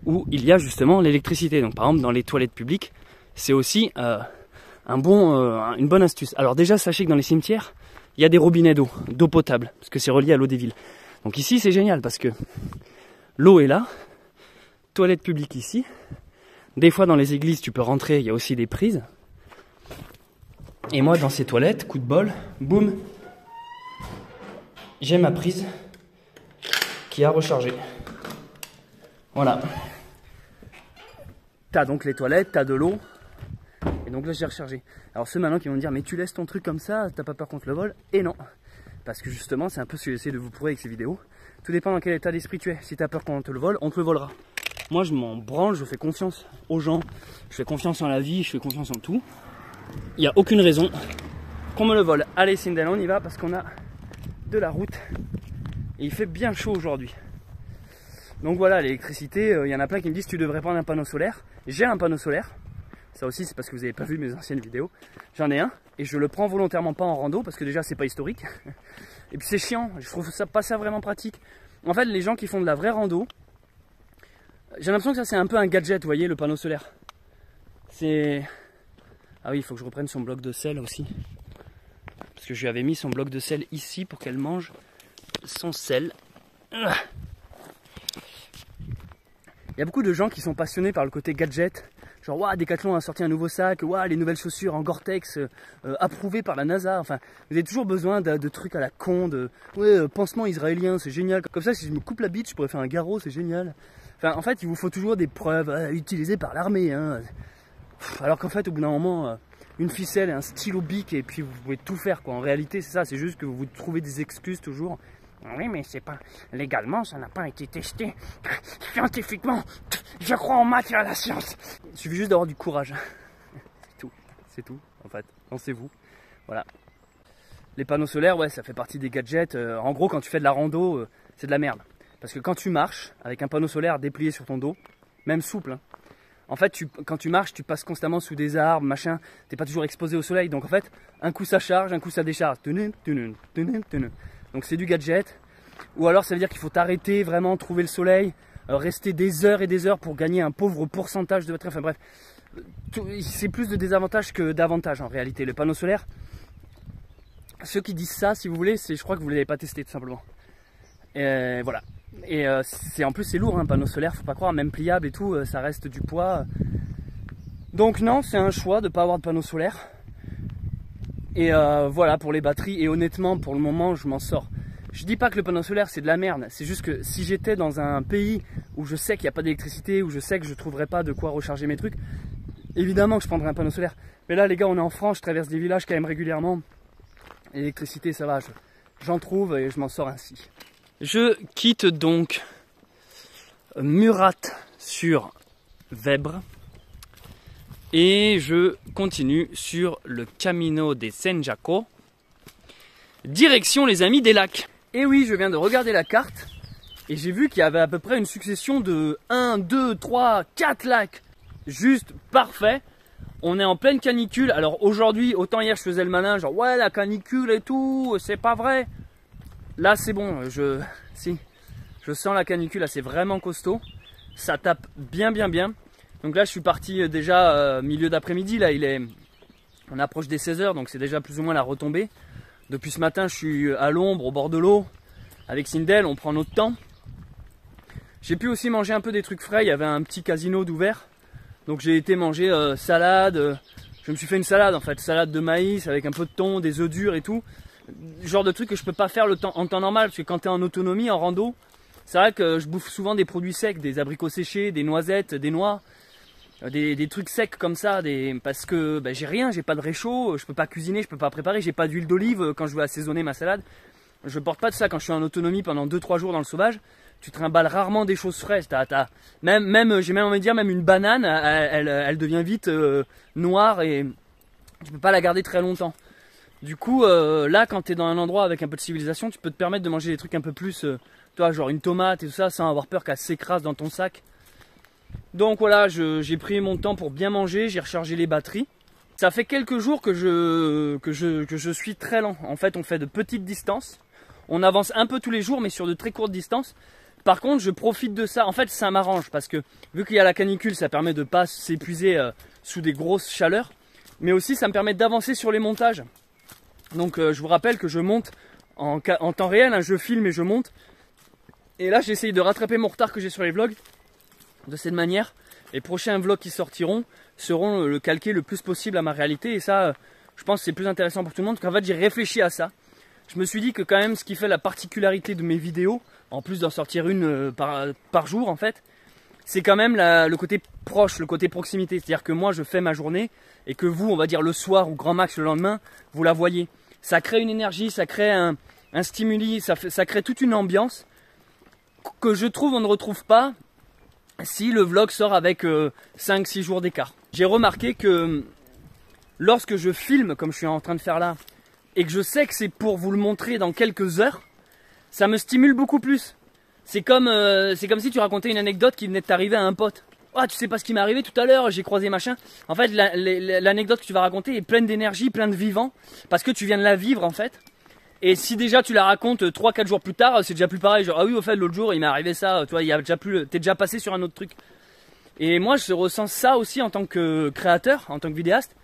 où il y a justement l'électricité. Donc par exemple dans les toilettes publiques, c'est aussi une bonne astuce. Alors déjà sachez que dans les cimetières, il y a des robinets d'eau potable, parce que c'est relié à l'eau des villes. Donc ici c'est génial parce que l'eau est là, toilette publique ici. Des fois dans les églises tu peux rentrer, il y a aussi des prises. Et moi dans ces toilettes, coup de bol, boum, j'ai ma prise qui a rechargé. Voilà. T'as donc les toilettes, t'as de l'eau. Et donc là j'ai rechargé. Alors ceux maintenant qui vont me dire mais tu laisses ton truc comme ça, t'as pas peur contre le vol? Et non. Parce que justement, c'est un peu ce que j'essaie de vous prouver avec ces vidéos. Tout dépend dans quel état d'esprit tu es. Si tu as peur qu'on te le vole, on te le volera. Moi, je m'en branle, je fais confiance aux gens. Je fais confiance en la vie, je fais confiance en tout. Il n'y a aucune raison qu'on me le vole. Allez, Sindel, on y va parce qu'on a de la route. Et il fait bien chaud aujourd'hui. Donc voilà, l'électricité, il y en a plein qui me disent tu devrais prendre un panneau solaire. J'ai un panneau solaire. Ça aussi, c'est parce que vous n'avez pas vu mes anciennes vidéos. J'en ai un et je le prends volontairement pas en rando parce que déjà, c'est pas historique. Et puis c'est chiant, je trouve pas ça vraiment pratique. En fait, les gens qui font de la vraie rando, j'ai l'impression que ça c'est un peu un gadget, vous voyez, le panneau solaire. C'est... Ah oui, il faut que je reprenne son bloc de sel aussi. Parce que je lui avais mis son bloc de sel ici pour qu'elle mange son sel. Il y a beaucoup de gens qui sont passionnés par le côté gadget. Genre, waouh, Decathlon a sorti un nouveau sac, waouh, les nouvelles chaussures en Gore-Tex approuvées par la NASA. Enfin, vous avez toujours besoin de trucs à la con, pansement israélien, c'est génial. Comme ça, si je me coupe la bite, je pourrais faire un garrot, c'est génial. Enfin, en fait, il vous faut toujours des preuves utilisées par l'armée. Hein. Alors qu'en fait, au bout d'un moment, une ficelle et un stylo bic, et puis vous pouvez tout faire, quoi. En réalité, c'est ça, c'est juste que vous trouvez des excuses toujours. Oui, mais c'est pas... Légalement, ça n'a pas été testé. Scientifiquement, je crois en maths et à la science. Il suffit juste d'avoir du courage. C'est tout, en fait. Lancez-vous. Voilà. les panneaux solaires, ouais, ça fait partie des gadgets. En gros, quand tu fais de la rando, c'est de la merde. Parce que quand tu marches avec un panneau solaire déplié sur ton dos, même souple, hein, en fait, quand tu marches, tu passes constamment sous des arbres, machin, t'es pas toujours exposé au soleil. Donc en fait, un coup ça charge, un coup ça décharge. Donc c'est du gadget. Ou alors ça veut dire qu'il faut t'arrêter, vraiment trouver le soleil, rester des heures et des heures pour gagner un pauvre pourcentage de batterie. Enfin bref, c'est plus de désavantages que d'avantages en réalité. Le panneau solaire, ceux qui disent ça, si vous voulez, je crois que vous ne l'avez pas testé tout simplement. Et voilà. Et en plus c'est lourd, un panneau solaire, faut pas croire, même pliable et tout, ça reste du poids. Donc non, c'est un choix de ne pas avoir de panneau solaire. Et voilà pour les batteries, et honnêtement pour le moment je m'en sors. Je dis pas que le panneau solaire c'est de la merde, c'est juste que si j'étais dans un pays où je sais qu'il n'y a pas d'électricité, où je sais que je trouverais pas de quoi recharger mes trucs, évidemment que je prendrais un panneau solaire. Mais là les gars, on est en France, je traverse des villages quand même régulièrement. L'électricité ça va, j'en trouve et je m'en sors ainsi. Je quitte donc Murat sur Vebre et je continue sur le Camino de San Jaco, direction les amis des lacs. Et oui, je viens de regarder la carte et j'ai vu qu'il y avait à peu près une succession de 1, 2, 3, 4 lacs. Juste parfait. On est en pleine canicule. Alors aujourd'hui, autant hier je faisais le malin, genre ouais la canicule et tout, c'est pas vrai. Là c'est bon, je sens la canicule, là c'est vraiment costaud. Ça tape bien. Donc là je suis parti déjà milieu d'après-midi, là on approche des 16 h, donc c'est déjà plus ou moins la retombée. Depuis ce matin je suis à l'ombre, au bord de l'eau, avec Sindel, on prend notre temps. J'ai pu aussi manger un peu des trucs frais, il y avait un petit casino d'ouvert. Donc j'ai été manger salade, je me suis fait une salade en fait, salade de maïs avec un peu de thon, des œufs durs et tout. Genre de trucs que je peux pas faire en temps normal, parce que quand tu es en autonomie, en rando, c'est vrai que je bouffe souvent des produits secs, des abricots séchés, des noisettes, des noix, des trucs secs comme ça, parce que j'ai rien, j'ai pas de réchaud, je peux pas cuisiner, je peux pas préparer, j'ai pas d'huile d'olive quand je veux assaisonner ma salade. Je porte pas de ça quand je suis en autonomie pendant 2-3 jours dans le sauvage. Tu trimbales rarement des choses fraîches. Même j'ai même envie de dire, même une banane, elle devient vite noire et tu peux pas la garder très longtemps. Du coup, là, quand tu es dans un endroit avec un peu de civilisation, tu peux te permettre de manger des trucs un peu plus, toi, genre une tomate et tout ça, sans avoir peur qu'elle s'écrase dans ton sac. Donc voilà, j'ai pris mon temps pour bien manger, j'ai rechargé les batteries. Ça fait quelques jours que je suis très lent. En fait, on fait de petites distances. On avance un peu tous les jours, mais sur de très courtes distances. Par contre, je profite de ça. En fait, ça m'arrange parce que vu qu'il y a la canicule, ça permet de ne pas s'épuiser sous des grosses chaleurs. Mais aussi, ça me permet d'avancer sur les montages. Donc, je vous rappelle que je monte en temps réel. Hein, je filme et je monte. Et là, j'essaye de rattraper mon retard que j'ai sur les vlogs. De cette manière, les prochains vlogs qui sortiront seront le calquer le plus possible à ma réalité. Et ça, je pense que c'est plus intéressant pour tout le monde. Parce qu'en fait, j'ai réfléchi à ça. Je me suis dit que quand même, ce qui fait la particularité de mes vidéos, en plus d'en sortir une par jour en fait, c'est quand même le côté proche, le côté proximité. C'est-à-dire que moi je fais ma journée et que vous, on va dire le soir ou grand max le lendemain, vous la voyez. Ça crée une énergie, ça crée un stimuli, ça crée toute une ambiance que je trouve on ne retrouve pas si le vlog sort avec 5-6 jours d'écart. J'ai remarqué que lorsque je filme comme je suis en train de faire là, et que je sais que c'est pour vous le montrer dans quelques heures, ça me stimule beaucoup plus. C'est comme si tu racontais une anecdote qui venait de t'arriver à un pote. Ah, tu sais pas ce qui m'est arrivé tout à l'heure, j'ai croisé machin. En fait, l'anecdote que tu vas raconter est pleine d'énergie, pleine de vivant, parce que tu viens de la vivre en fait. Et si déjà tu la racontes 3-4 jours plus tard, c'est déjà plus pareil. Genre, ah oui, au fait, l'autre jour, il m'est arrivé ça, toi, t'es déjà passé sur un autre truc. Et moi, je ressens ça aussi en tant que créateur, en tant que vidéaste.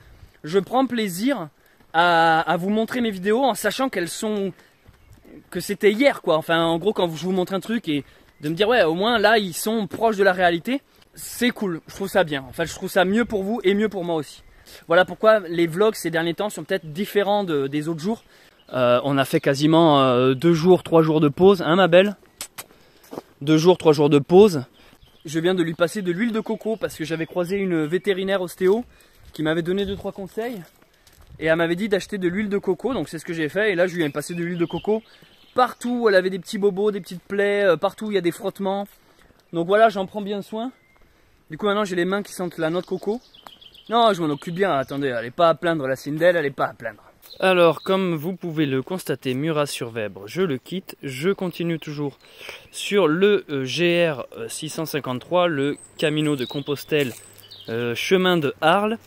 Je prends plaisir à vous montrer mes vidéos en sachant que c'était hier quoi. Enfin en gros quand je vous montre un truc et de me dire ouais au moins là ils sont proches de la réalité, c'est cool, je trouve ça bien. En fait je trouve ça mieux pour vous et mieux pour moi aussi. Voilà pourquoi les vlogs ces derniers temps sont peut-être différents des autres jours. On a fait quasiment 2 jours, 3 jours de pause, hein ma belle, 2 jours, 3 jours de pause. Je viens de lui passer de l'huile de coco parce que j'avais croisé une vétérinaire ostéo qui m'avait donné 2-3 conseils. Et elle m'avait dit d'acheter de l'huile de coco, donc c'est ce que j'ai fait. Et là, je lui ai passé de l'huile de coco partout où elle avait des petits bobos, des petites plaies, partout où il y a des frottements. Donc voilà, j'en prends bien soin. Du coup, maintenant, j'ai les mains qui sentent la noix de coco. Non, je m'en occupe bien, attendez, elle n'est pas à plaindre, la Sindel, elle n'est pas à plaindre. Alors, comme vous pouvez le constater, Murat-sur-Vèbre, je le quitte. Je continue toujours sur le GR 653, le Camino de Compostelle, chemin de Arles.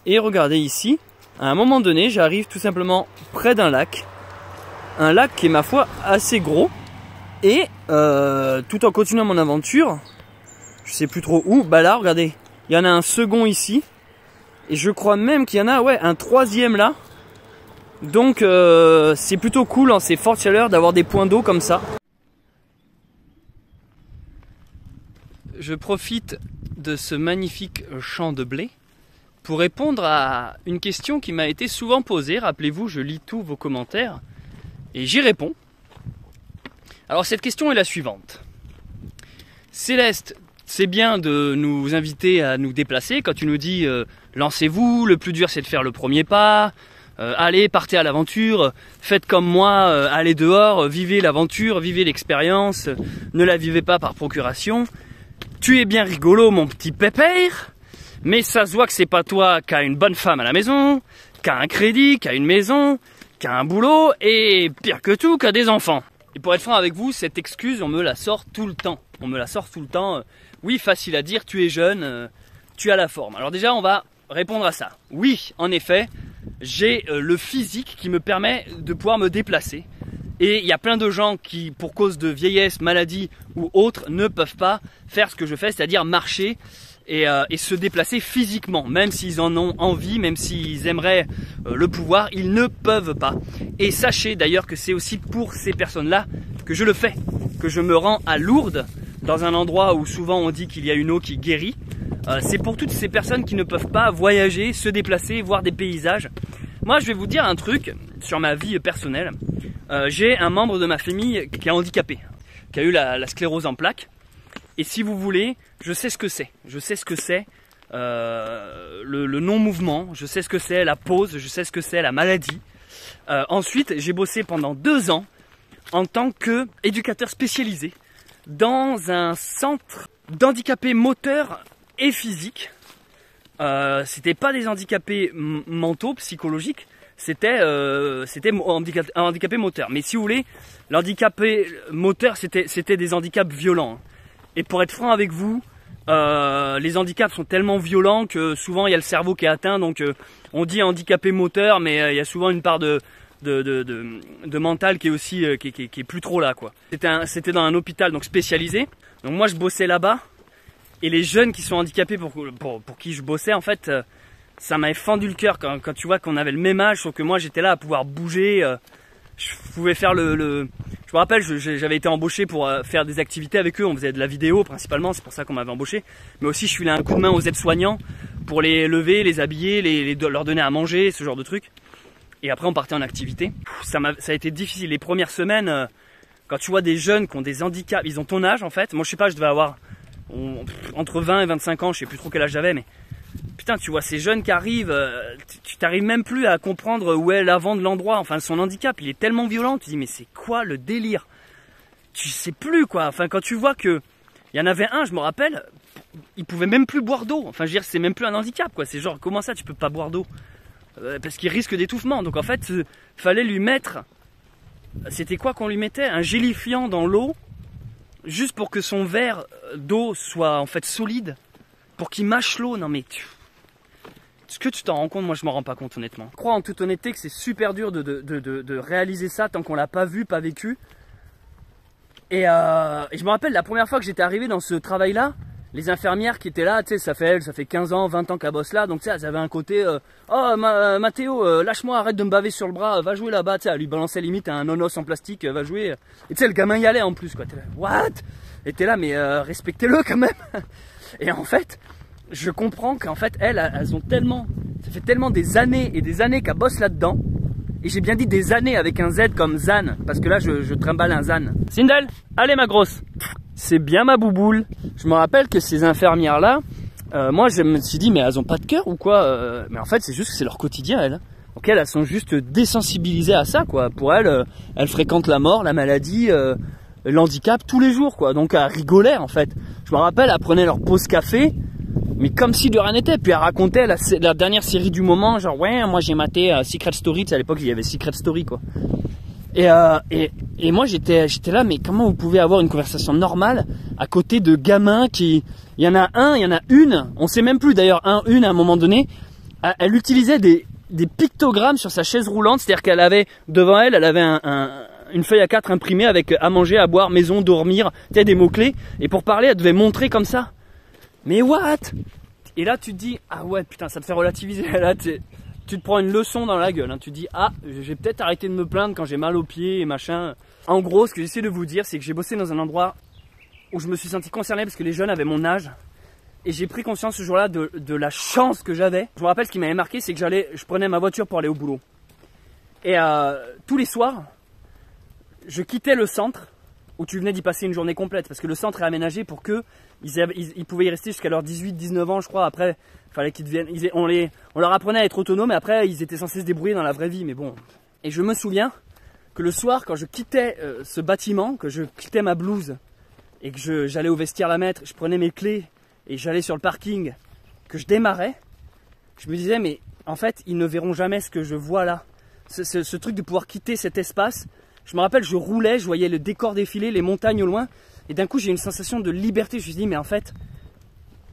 Et regardez ici, à un moment donné, j'arrive tout simplement près d'un lac. Un lac qui est, ma foi, assez gros. Et tout en continuant mon aventure, je sais plus trop où, bah là, regardez, il y en a un second ici. Et je crois même qu'il y en a, ouais, un troisième là. Donc c'est plutôt cool en ces fortes chaleurs d'avoir des points d'eau comme ça. Je profite de ce magnifique champ de blé pour répondre à une question qui m'a été souvent posée. Rappelez-vous, je lis tous vos commentaires et j'y réponds. Alors cette question est la suivante. Céleste, c'est bien de nous inviter à nous déplacer quand tu nous dis lancez-vous, le plus dur c'est de faire le premier pas. Allez, partez à l'aventure, faites comme moi, allez dehors, vivez l'aventure, vivez l'expérience, ne la vivez pas par procuration. Tu es bien rigolo mon petit pépère, mais ça se voit que c'est pas toi qui as une bonne femme à la maison, qui a un crédit, qui a une maison, qui a un boulot, et pire que tout, qui a des enfants. Et pour être franc avec vous, cette excuse, on me la sort tout le temps. On me la sort tout le temps. Oui, facile à dire, tu es jeune, tu as la forme. Alors déjà, on va répondre à ça. Oui, en effet, j'ai le physique qui me permet de pouvoir me déplacer. Et il y a plein de gens qui, pour cause de vieillesse, maladie ou autre, ne peuvent pas faire ce que je fais, c'est-à-dire marcher et se déplacer physiquement. Même s'ils en ont envie, même s'ils aimeraient le pouvoir, ils ne peuvent pas. Et sachez d'ailleurs que c'est aussi pour ces personnes-là que je le fais, que je me rends à Lourdes, dans un endroit où souvent on dit qu'il y a une eau qui guérit. C'est pour toutes ces personnes qui ne peuvent pas voyager, se déplacer, voir des paysages. Moi, je vais vous dire un truc sur ma vie personnelle. J'ai un membre de ma famille qui est handicapé, qui a eu la sclérose en plaques. Et si vous voulez, je sais ce que c'est. Je sais ce que c'est le non-mouvement, je sais ce que c'est la pause, je sais ce que c'est la maladie. Ensuite, j'ai bossé pendant 2 ans en tant qu'éducateur spécialisé dans un centre d'handicapés moteurs et physiques. C'était pas des handicapés mentaux, psychologiques, c'était un handicapé moteur. Mais si vous voulez, l'handicapé moteur, c'était des handicaps violents. Et pour être franc avec vous, les handicaps sont tellement violents que souvent il y a le cerveau qui est atteint. Donc on dit handicapé moteur, mais il y a souvent une part de mental qui est aussi qui est plus trop là, quoi. C'était dans un hôpital donc spécialisé. Donc moi je bossais là-bas. Et les jeunes qui sont handicapés pour qui je bossais, en fait, ça m'avait fendu le cœur quand tu vois qu'on avait le même âge, sauf que moi j'étais là à pouvoir bouger, je pouvais faire Je me rappelle, j'avais été embauché pour faire des activités avec eux, on faisait de la vidéo principalement, c'est pour ça qu'on m'avait embauché, mais aussi je filais un coup de main aux aides-soignants pour les lever, les habiller, leur donner à manger, ce genre de trucs. Et après on partait en activité. Ça a été difficile les premières semaines, quand tu vois des jeunes qui ont des handicaps, ils ont ton âge en fait, moi je sais pas, je devais avoir entre 20 et 25 ans, je sais plus trop quel âge j'avais, mais putain, tu vois ces jeunes qui arrivent, tu t'arrives même plus à comprendre où est l'avant de l'endroit, enfin son handicap, il est tellement violent, tu te dis mais c'est quoi le délire? Tu sais plus quoi, enfin quand tu vois que il y en avait un, je me rappelle, il pouvait même plus boire d'eau, enfin je veux dire c'est même plus un handicap quoi, c'est genre comment ça tu peux pas boire d'eau? Parce qu'il risque d'étouffement, donc en fait fallait lui mettre, c'était quoi qu'on lui mettait? Un gélifiant dans l'eau, juste pour que son verre d'eau soit en fait solide, pour qu'il mâche l'eau. Non mais est-ce que tu t'en rends compte? Moi je m'en rends pas compte honnêtement. Je crois en toute honnêteté que c'est super dur de réaliser ça tant qu'on l'a pas vu, pas vécu. Et je me rappelle la première fois que j'étais arrivé dans ce travail là, les infirmières qui étaient là, tu sais, ça fait 15 ans, 20 ans qu'elles bossent là, donc tu sais, elles avaient un côté oh Mathéo, lâche-moi, arrête de me baver sur le bras, va jouer là-bas, tu sais, elle lui balançait limite un nonos en plastique, va jouer. Et tu sais, le gamin y allait en plus, quoi. T'es là, what? Et t'es là, mais respectez-le quand même. Et en fait, je comprends qu'en fait, elles ont tellement, ça fait tellement des années et des années qu'elles bossent là-dedans. Et j'ai bien dit des années avec un Z comme Zan, parce que là, je trimballe un Zan. Sindel, allez ma grosse. C'est bien ma bouboule. Je me rappelle que ces infirmières-là, moi je me suis dit mais elles ont pas de cœur ou quoi? Mais en fait c'est juste que c'est leur quotidien elles. Donc elles sont juste désensibilisées à ça quoi. Pour elles, elles fréquentent la mort, la maladie, l'handicap tous les jours quoi. Donc elles rigolaient en fait. Je me rappelle, elles prenaient leur pause café. mais comme si de rien n'était. Puis elle racontait la dernière série du moment, genre ouais, moi j'ai maté Secret Story, à l'époque il y avait Secret Story quoi. Et moi j'étais là, mais comment vous pouvez avoir une conversation normale à côté de gamins qui, il y en a une, on sait même plus d'ailleurs, une à un moment donné, elle utilisait des pictogrammes sur sa chaise roulante, c'est-à-dire qu'elle avait devant elle avait une feuille A4 imprimée avec à manger, à boire, maison, dormir, tu sais, des mots-clés, et pour parler elle devait montrer comme ça. Mais what? Et là tu te dis, ah ouais putain, ça te fait relativiser, là tu te prends une leçon dans la gueule, hein. Tu te dis, ah, j'ai peut-être arrêté de me plaindre quand j'ai mal aux pieds et machin. En gros, ce que j'essaie de vous dire, c'est que j'ai bossé dans un endroit où je me suis senti concerné parce que les jeunes avaient mon âge. Et j'ai pris conscience ce jour-là de la chance que j'avais. Je me rappelle, ce qui m'avait marqué, c'est que je prenais ma voiture pour aller au boulot. Et tous les soirs, je quittais le centre où tu venais d'y passer une journée complète. Parce que le centre est aménagé pour que ils pouvaient y rester jusqu'à leurs 18-19 ans, je crois. Après, fallait qu'ils deviennent, on leur apprenait à être autonomes, et après ils étaient censés se débrouiller dans la vraie vie, mais bon. Et je me souviens que le soir, quand je quittais ce bâtiment, que je quittais ma blouse et que j'allais au vestiaire la mettre, je prenais mes clés et j'allais sur le parking, que je démarrais, je me disais, mais en fait ils ne verront jamais ce que je vois là, ce truc de pouvoir quitter cet espace. Je me rappelle, je roulais, je voyais le décor défiler, les montagnes au loin, et d'un coup j'ai une sensation de liberté. Je me suis dit, mais en fait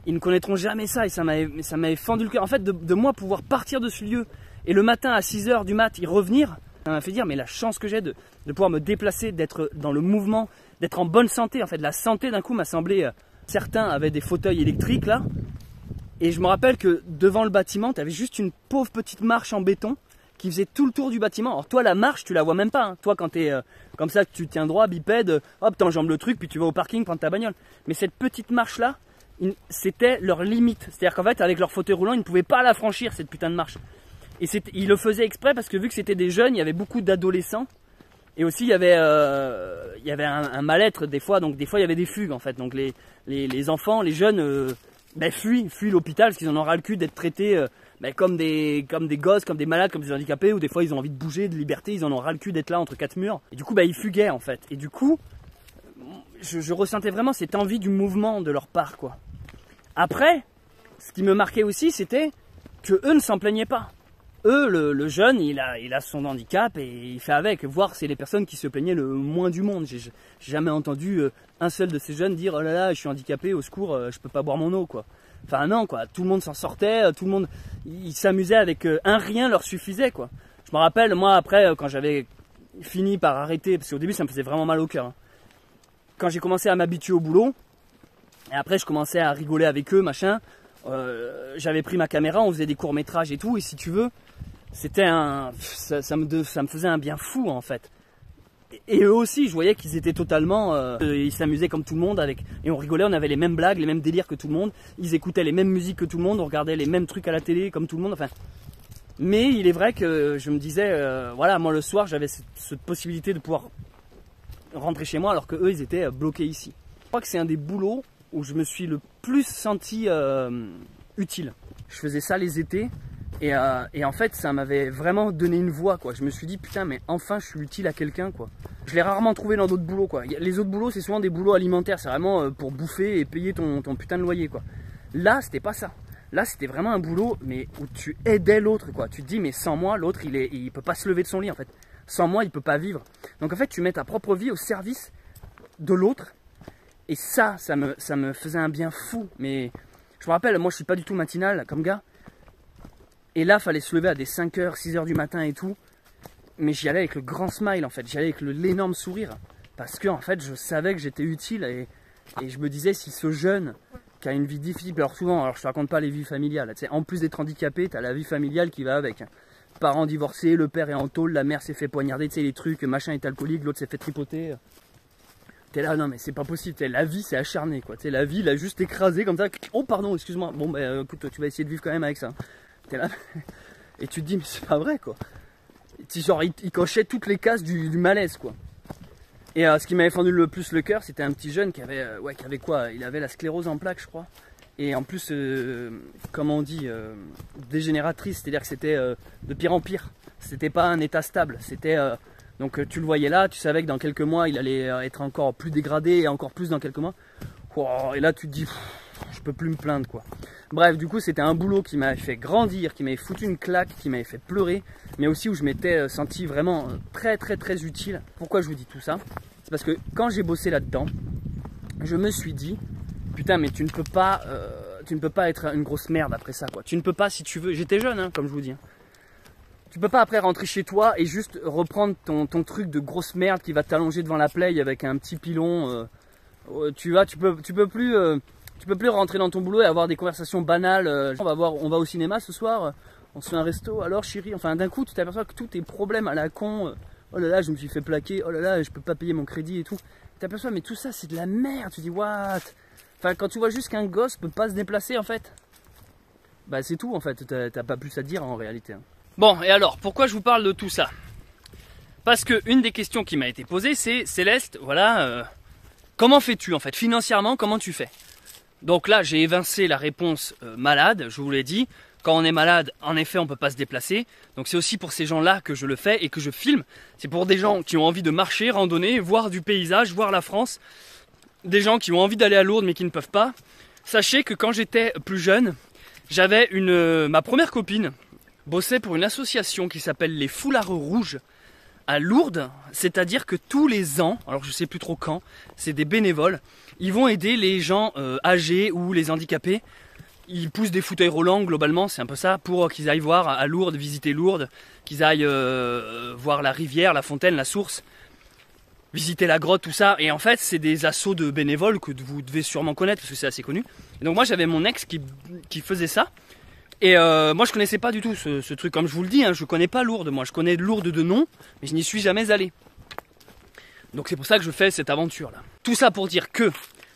ils ne connaîtront jamais ça, et ça m'avait fendu le cœur. En fait, de moi pouvoir partir de ce lieu et le matin à 6 h du mat y revenir, ça m'a fait dire, mais la chance que j'ai de pouvoir me déplacer, d'être dans le mouvement, d'être en bonne santé. En fait, la santé d'un coup m'a semblé, certains avaient des fauteuils électriques là, et je me rappelle que devant le bâtiment, tu avais juste une pauvre petite marche en béton qui faisait tout le tour du bâtiment. Alors toi, la marche, tu la vois même pas, hein. Toi, quand tu es comme ça, tu tiens droit, bipède, hop, t'enjambes le truc, puis tu vas au parking prendre ta bagnole. Mais cette petite marche là, c'était leur limite. C'est-à-dire qu'en fait, avec leur fauteuil roulant, ils ne pouvaient pas la franchir, cette putain de marche. Et ils le faisaient exprès parce que vu que c'était des jeunes, il y avait beaucoup d'adolescents. Et aussi, il y avait un mal-être des fois. Donc des fois, il y avait des fugues en fait. Donc les enfants, les jeunes fuient l'hôpital parce qu'ils en ont ras le cul d'être traités comme des gosses, comme des malades, comme des handicapés. Ou des fois, ils ont envie de bouger, de liberté. Ils en ont ras le cul d'être là entre quatre murs. Et du coup, ils fuguaient en fait. Et du coup, je ressentais vraiment cette envie du mouvement de leur part, quoi. Après, ce qui me marquait aussi, c'était que eux ne s'en plaignaient pas. Eux, le jeune, il a son handicap et il fait avec. Voir, c'est les personnes qui se plaignaient le moins du monde. J'ai jamais entendu un seul de ces jeunes dire, oh là là, je suis handicapé, au secours, je peux pas boire mon eau, quoi. Enfin non, quoi. Tout le monde s'en sortait, tout le monde, il s'amusait avec un rien leur suffisait, quoi. Je me rappelle, moi, après, quand j'avais fini par arrêter, parce qu'au début, ça me faisait vraiment mal au cœur, hein. Quand j'ai commencé à m'habituer au boulot, et après je commençais à rigoler avec eux, machin, j'avais pris ma caméra, on faisait des courts-métrages et tout, et si tu veux, c'était ça me faisait un bien fou en fait. Et eux aussi, je voyais qu'ils étaient totalement, ils s'amusaient comme tout le monde et on rigolait, on avait les mêmes blagues, les mêmes délires que tout le monde, ils écoutaient les mêmes musiques que tout le monde, on regardait les mêmes trucs à la télé comme tout le monde, enfin. Mais il est vrai que je me disais, voilà, moi le soir j'avais cette possibilité de pouvoir rentrer chez moi alors que eux ils étaient bloqués ici. Je crois que c'est un des boulots où je me suis le plus senti utile. Je faisais ça les étés et en fait ça m'avait vraiment donné une voix, quoi. Je me suis dit putain, mais enfin je suis utile à quelqu'un, quoi. Je l'ai rarement trouvé dans d'autres boulots, quoi. Les autres boulots c'est souvent des boulots alimentaires, c'est vraiment pour bouffer et payer ton putain de loyer, quoi. Là c'était pas ça. Là c'était vraiment un boulot mais où tu aidais l'autre, quoi. Tu te dis mais sans moi l'autre il peut pas se lever de son lit en fait. Sans moi, il ne peut pas vivre. Donc en fait, tu mets ta propre vie au service de l'autre. Et ça me faisait un bien fou. Mais je me rappelle, moi je suis pas du tout matinal comme gars. Et là, il fallait se lever à des 5 h, 6 h du matin et tout. Mais j'y allais avec le grand smile en fait. J'y allais avec l'énorme sourire. Parce que en fait, je savais que j'étais utile. Et je me disais, si ce jeune qui a une vie difficile, alors souvent, alors je te raconte pas les vies familiales. Tu sais, en plus d'être handicapé, tu as la vie familiale qui va avec. Parents divorcés, le père est en tôle, la mère s'est fait poignarder, tu sais les trucs, machin est alcoolique, l'autre s'est fait tripoter. T'es là, non mais c'est pas possible, la vie c'est acharné, quoi. T'sais, la vie l'a juste écrasé comme ça. Oh pardon, excuse-moi. Bon bah écoute, tu vas essayer de vivre quand même avec ça. T'es là et tu te dis mais c'est pas vrai, quoi. Genre il cochait toutes les cases du malaise, quoi. Et ce qui m'avait fendu le plus le cœur, c'était un petit jeune qui avait quoi, il avait la sclérose en plaques, je crois. Et en plus, comment on dit, dégénératrice, c'est-à-dire que c'était de pire en pire. C'était pas un état stable. C'était donc tu le voyais là, tu savais que dans quelques mois, il allait être encore plus dégradé et encore plus dans quelques mois. Oh, et là, tu te dis, peux plus me plaindre quoi. Bref, du coup c'était un boulot qui m'avait fait grandir, qui m'avait foutu une claque, qui m'avait fait pleurer, mais aussi où je m'étais senti vraiment très utile. Pourquoi je vous dis tout ça? C'est parce que quand j'ai bossé là-dedans, je me suis dit, putain mais tu ne peux pas être une grosse merde après ça quoi. Tu ne peux pas, si tu veux, j'étais jeune hein, comme je vous dis. Tu peux pas après rentrer chez toi et juste reprendre ton truc de grosse merde qui va t'allonger devant la play avec un petit pilon. Tu peux plus rentrer dans ton boulot et avoir des conversations banales. On va au cinéma ce soir, on se fait un resto, alors chérie. Enfin d'un coup tu t'aperçois que tous tes problèmes à la con, oh là là je me suis fait plaquer, oh là là je peux pas payer mon crédit et tout. Tu t'aperçois mais tout ça c'est de la merde, tu dis what? Enfin quand tu vois juste qu'un gosse peut pas se déplacer en fait, bah c'est tout en fait, t'as pas plus à dire en réalité. Bon, et alors, pourquoi je vous parle de tout ça? Parce que une des questions qui m'a été posée, c'est Céleste, voilà, comment fais-tu en fait? Financièrement, comment tu fais? Donc là, j'ai évincé la réponse malade, je vous l'ai dit. Quand on est malade, en effet, on ne peut pas se déplacer. Donc c'est aussi pour ces gens-là que je le fais et que je filme. C'est pour des gens qui ont envie de marcher, randonner, voir du paysage, voir la France. Des gens qui ont envie d'aller à Lourdes mais qui ne peuvent pas. Sachez que quand j'étais plus jeune, j'avais ma première copine bossait pour une association qui s'appelle les Foulards Rouges à Lourdes, c'est-à-dire que tous les ans, alors je sais plus trop quand, c'est des bénévoles, ils vont aider les gens âgés ou les handicapés. Ils poussent des fauteuils roulants globalement, c'est un peu ça, pour qu'ils aillent voir à Lourdes, visiter Lourdes, qu'ils aillent voir la rivière, la fontaine, la source, visiter la grotte, tout ça. Et en fait, c'est des assos de bénévoles que vous devez sûrement connaître parce que c'est assez connu. Et donc moi, j'avais mon ex qui faisait ça. Et moi je connaissais pas du tout ce truc, comme je vous le dis, hein, je connais pas Lourdes, moi je connais Lourdes de nom, mais je n'y suis jamais allé. Donc c'est pour ça que je fais cette aventure là. Tout ça pour dire que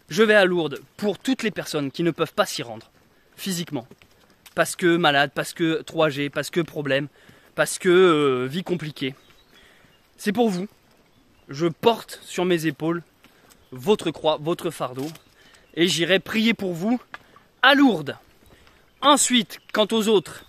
je vais à Lourdes pour toutes les personnes qui ne peuvent pas s'y rendre, physiquement. Parce que malade, parce que 3G, parce que problème, parce que vie compliquée. C'est pour vous, je porte sur mes épaules votre croix, votre fardeau, et j'irai prier pour vous à Lourdes. Ensuite, quant aux autres,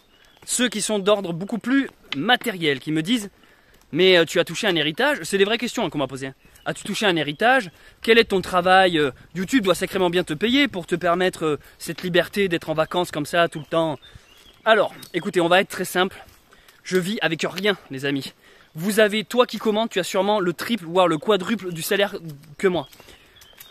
ceux qui sont d'ordre beaucoup plus matériel, qui me disent « Mais tu as touché un héritage ?» C'est des vraies questions qu'on m'a posées. As-tu touché un héritage? Quel est ton travail? YouTube doit sacrément bien te payer pour te permettre cette liberté d'être en vacances comme ça tout le temps. Alors, écoutez, on va être très simple. Je vis avec rien, les amis. Vous avez, toi qui commandes, tu as sûrement le triple, voire le quadruple du salaire que moi.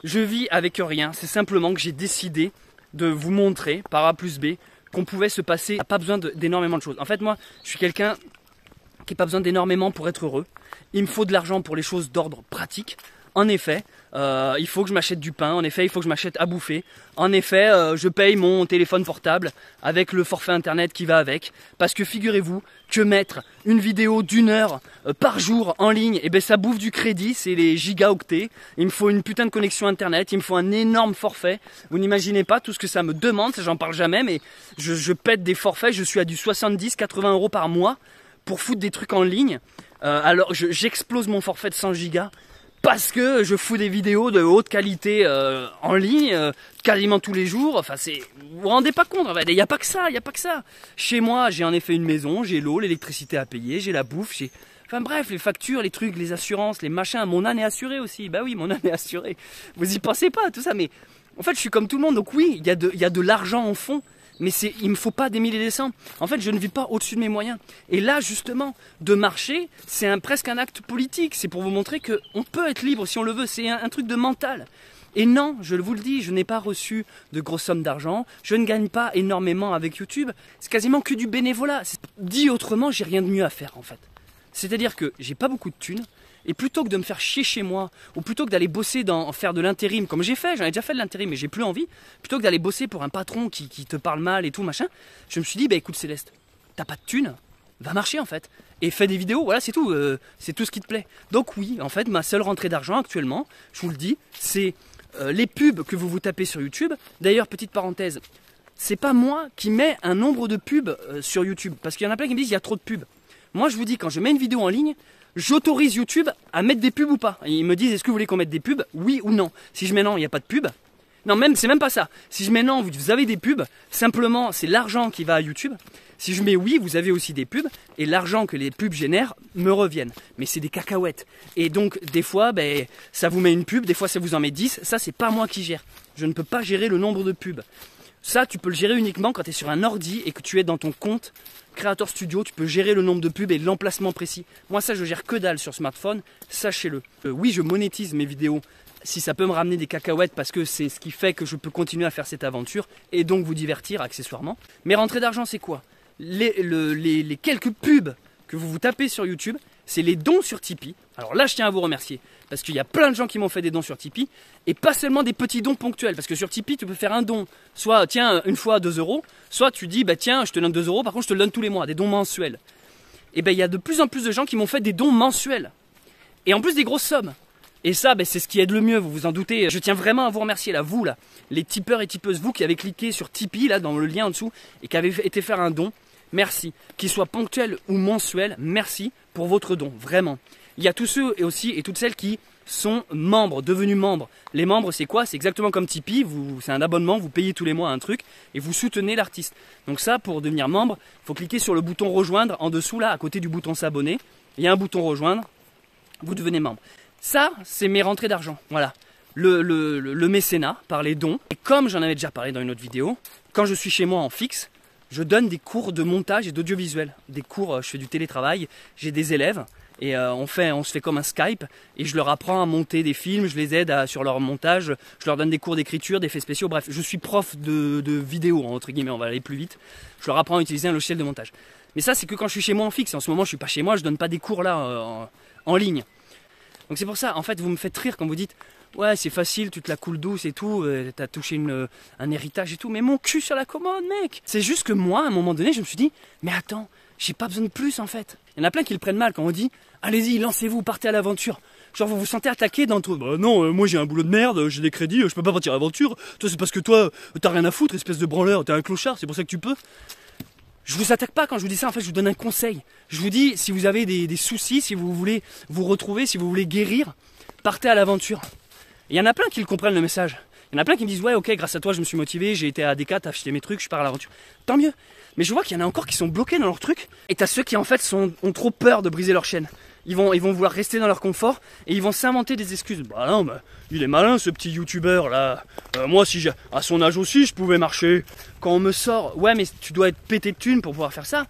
Je vis avec rien. C'est simplement que j'ai décidé de vous montrer, par A plus B, qu'on pouvait se passer, pas besoin d'énormément de choses. En fait, moi, je suis quelqu'un qui n'a pas besoin d'énormément pour être heureux. Il me faut de l'argent pour les choses d'ordre pratique. En effet, il faut que je m'achète du pain. En effet, il faut que je m'achète à bouffer. En effet, je paye mon téléphone portable avec le forfait internet qui va avec. Parce que figurez-vous que mettre une vidéo d'1 heure par jour en ligne, eh ben ça bouffe du crédit, c'est les gigaoctets. Il me faut une putain de connexion internet, il me faut un énorme forfait. Vous n'imaginez pas tout ce que ça me demande, j'en parle jamais, mais je pète des forfaits, je suis à du 70-80 € par mois pour foutre des trucs en ligne. Alors j'explose mon forfait de 100 gigas. Parce que je fous des vidéos de haute qualité en ligne, quasiment tous les jours. Enfin, vous vous rendez pas compte, en fait. Il n'y a pas que ça, il n'y a pas que ça. Chez moi, j'ai en effet une maison, j'ai l'eau, l'électricité à payer, j'ai la bouffe, enfin bref, les factures, les trucs, les assurances, les machins. Mon âne est assuré aussi. Bah oui, mon âne est assuré. Vous y pensez pas, tout ça. Mais en fait, je suis comme tout le monde. Donc oui, il y a de l'argent en fond. Mais il me faut pas des milliers et des cents. En fait, je ne vis pas au-dessus de mes moyens. Et là, justement, de marcher, c'est presque un acte politique. C'est pour vous montrer qu'on peut être libre si on le veut. C'est un truc de mental. Et non, je vous le dis, je n'ai pas reçu de grosses sommes d'argent. Je ne gagne pas énormément avec YouTube. C'est quasiment que du bénévolat. Dit autrement, j'ai rien de mieux à faire, en fait. C'est-à-dire que j'ai pas beaucoup de thunes. Et plutôt que de me faire chier chez moi, ou plutôt que d'aller bosser faire de l'intérim, comme j'ai fait, j'en ai déjà fait de l'intérim, mais j'ai plus envie, plutôt que d'aller bosser pour un patron qui te parle mal et tout, machin, je me suis dit, bah écoute Céleste, t'as pas de thunes, va marcher en fait, et fais des vidéos, voilà c'est tout ce qui te plaît. Donc oui, en fait, ma seule rentrée d'argent actuellement, je vous le dis, c'est les pubs que vous tapez sur YouTube. D'ailleurs, petite parenthèse, c'est pas moi qui mets un nombre de pubs sur YouTube, parce qu'il y en a plein qui me disent, il y a trop de pubs. Moi je vous dis, quand je mets une vidéo en ligne, j'autorise YouTube à mettre des pubs ou pas. Ils me disent, est-ce que vous voulez qu'on mette des pubs? Oui ou non. Si je mets non, il n'y a pas de pub. Non, c'est même pas ça. Si je mets non, vous avez des pubs. Simplement, c'est l'argent qui va à YouTube. Si je mets oui, vous avez aussi des pubs. Et l'argent que les pubs génèrent me reviennent. Mais c'est des cacahuètes. Et donc, des fois, ça vous met une pub. Des fois, ça vous en met 10. Ça, c'est pas moi qui gère. Je ne peux pas gérer le nombre de pubs. Ça, tu peux le gérer uniquement quand tu es sur un ordi et que tu es dans ton compte Creator Studio. Tu peux gérer le nombre de pubs et l'emplacement précis. Moi, ça, je gère que dalle sur smartphone, sachez-le. Oui, je monétise mes vidéos si ça peut me ramener des cacahuètes parce que c'est ce qui fait que je peux continuer à faire cette aventure et donc vous divertir accessoirement. Mais rentrée d'argent, c'est quoi? Les quelques pubs que vous vous tapez sur YouTube, c'est les dons sur Tipeee. Alors là, je tiens à vous remercier parce qu'il y a plein de gens qui m'ont fait des dons sur Tipeee et pas seulement des petits dons ponctuels. Parce que sur Tipeee, tu peux faire un don, soit tiens, une fois 2 €, soit tu dis, bah tiens, je te donne 2 €, par contre, je te le donne tous les mois, des dons mensuels. Et ben, il y a de plus en plus de gens qui m'ont fait des dons mensuels. Et en plus, des grosses sommes. Et ça, c'est ce qui aide le mieux, vous vous en doutez. Je tiens vraiment à vous remercier, là, vous, là, les tipeurs et tipeuses, vous qui avez cliqué sur Tipeee, là, dans le lien en dessous, et qui avez été faire un don. Merci. Qu'il soit ponctuel ou mensuel, merci pour votre don, vraiment. Il y a tous ceux et aussi et toutes celles qui sont membres, devenus membres. Les membres, c'est quoi? C'est exactement comme Tipeee, c'est un abonnement, vous payez tous les mois un truc et vous soutenez l'artiste. Donc ça, pour devenir membre, il faut cliquer sur le bouton rejoindre en dessous, là, à côté du bouton s'abonner. Il y a un bouton rejoindre, vous devenez membre. Ça, c'est mes rentrées d'argent, voilà. Le mécénat par les dons. Et comme j'en avais déjà parlé dans une autre vidéo, quand je suis chez moi en fixe, je donne des cours de montage et d'audiovisuel. Des cours, je fais du télétravail, j'ai des élèves et on se fait comme un Skype et je leur apprends à monter des films, je les aide sur leur montage, je leur donne des cours d'écriture, d'effets spéciaux, bref, je suis prof de vidéo, entre guillemets, on va aller plus vite. Je leur apprends à utiliser un logiciel de montage. Mais ça, c'est que quand je suis chez moi en fixe. En ce moment, je suis pas chez moi, je donne pas des cours là en ligne. Donc c'est pour ça, en fait, vous me faites rire quand vous dites ouais, c'est facile, tu te la coules douce et tout, t'as touché un héritage et tout, mais mon cul sur la commode, mec. C'est juste que moi, à un moment donné, je me suis dit, mais attends, j'ai pas besoin de plus en fait. Il y en a plein qui le prennent mal quand on dit, allez-y, lancez-vous, partez à l'aventure. Genre vous vous sentez attaqué dans tout. Bah non, moi j'ai un boulot de merde, j'ai des crédits, je peux pas partir à l'aventure. Toi c'est parce que toi, t'as rien à foutre, espèce de branleur, t'es un clochard, c'est pour ça que tu peux. Je vous attaque pas quand je vous dis ça, en fait je vous donne un conseil. Je vous dis, si vous avez des soucis, si vous voulez vous retrouver, si vous voulez guérir, partez à l'aventure. Il y en a plein qui le comprennent le message. Il y en a plein qui me disent ouais ok, grâce à toi je me suis motivé, j'ai été à Decat, t'as acheté mes trucs, je pars à l'aventure. Tant mieux. Mais je vois qu'il y en a encore qui sont bloqués dans leur truc. Et t'as ceux qui en fait ont trop peur de briser leur chaîne. Ils vont vouloir rester dans leur confort et ils vont s'inventer des excuses. Bah non, bah, il est malin ce petit youtubeur là. Moi si à son âge aussi je pouvais marcher. Quand on me sort, ouais mais tu dois être pété de thunes pour pouvoir faire ça.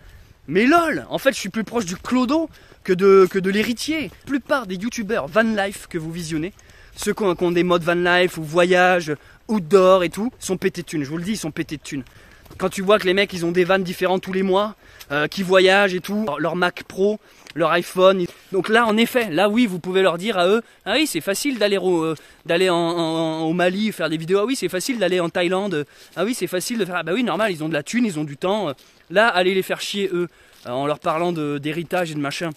Mais lol, en fait je suis plus proche du clodo que de l'héritier. La plupart des youtubeurs van life que vous visionnez, ceux qui ont des modes van life ou voyage, outdoor et tout, sont pétés de thunes. Je vous le dis, ils sont pétés de thunes. Quand tu vois que les mecs ils ont des vannes différentes tous les mois, qui voyagent et tout, leur Mac Pro, leur iPhone. Donc là en effet, là oui vous pouvez leur dire à eux, ah oui c'est facile d'aller au Mali faire des vidéos, ah oui c'est facile d'aller en Thaïlande, ah oui c'est facile de faire, ah bah oui normal ils ont de la thune, ils ont du temps, là allez les faire chier eux, en leur parlant d'héritage et de machin.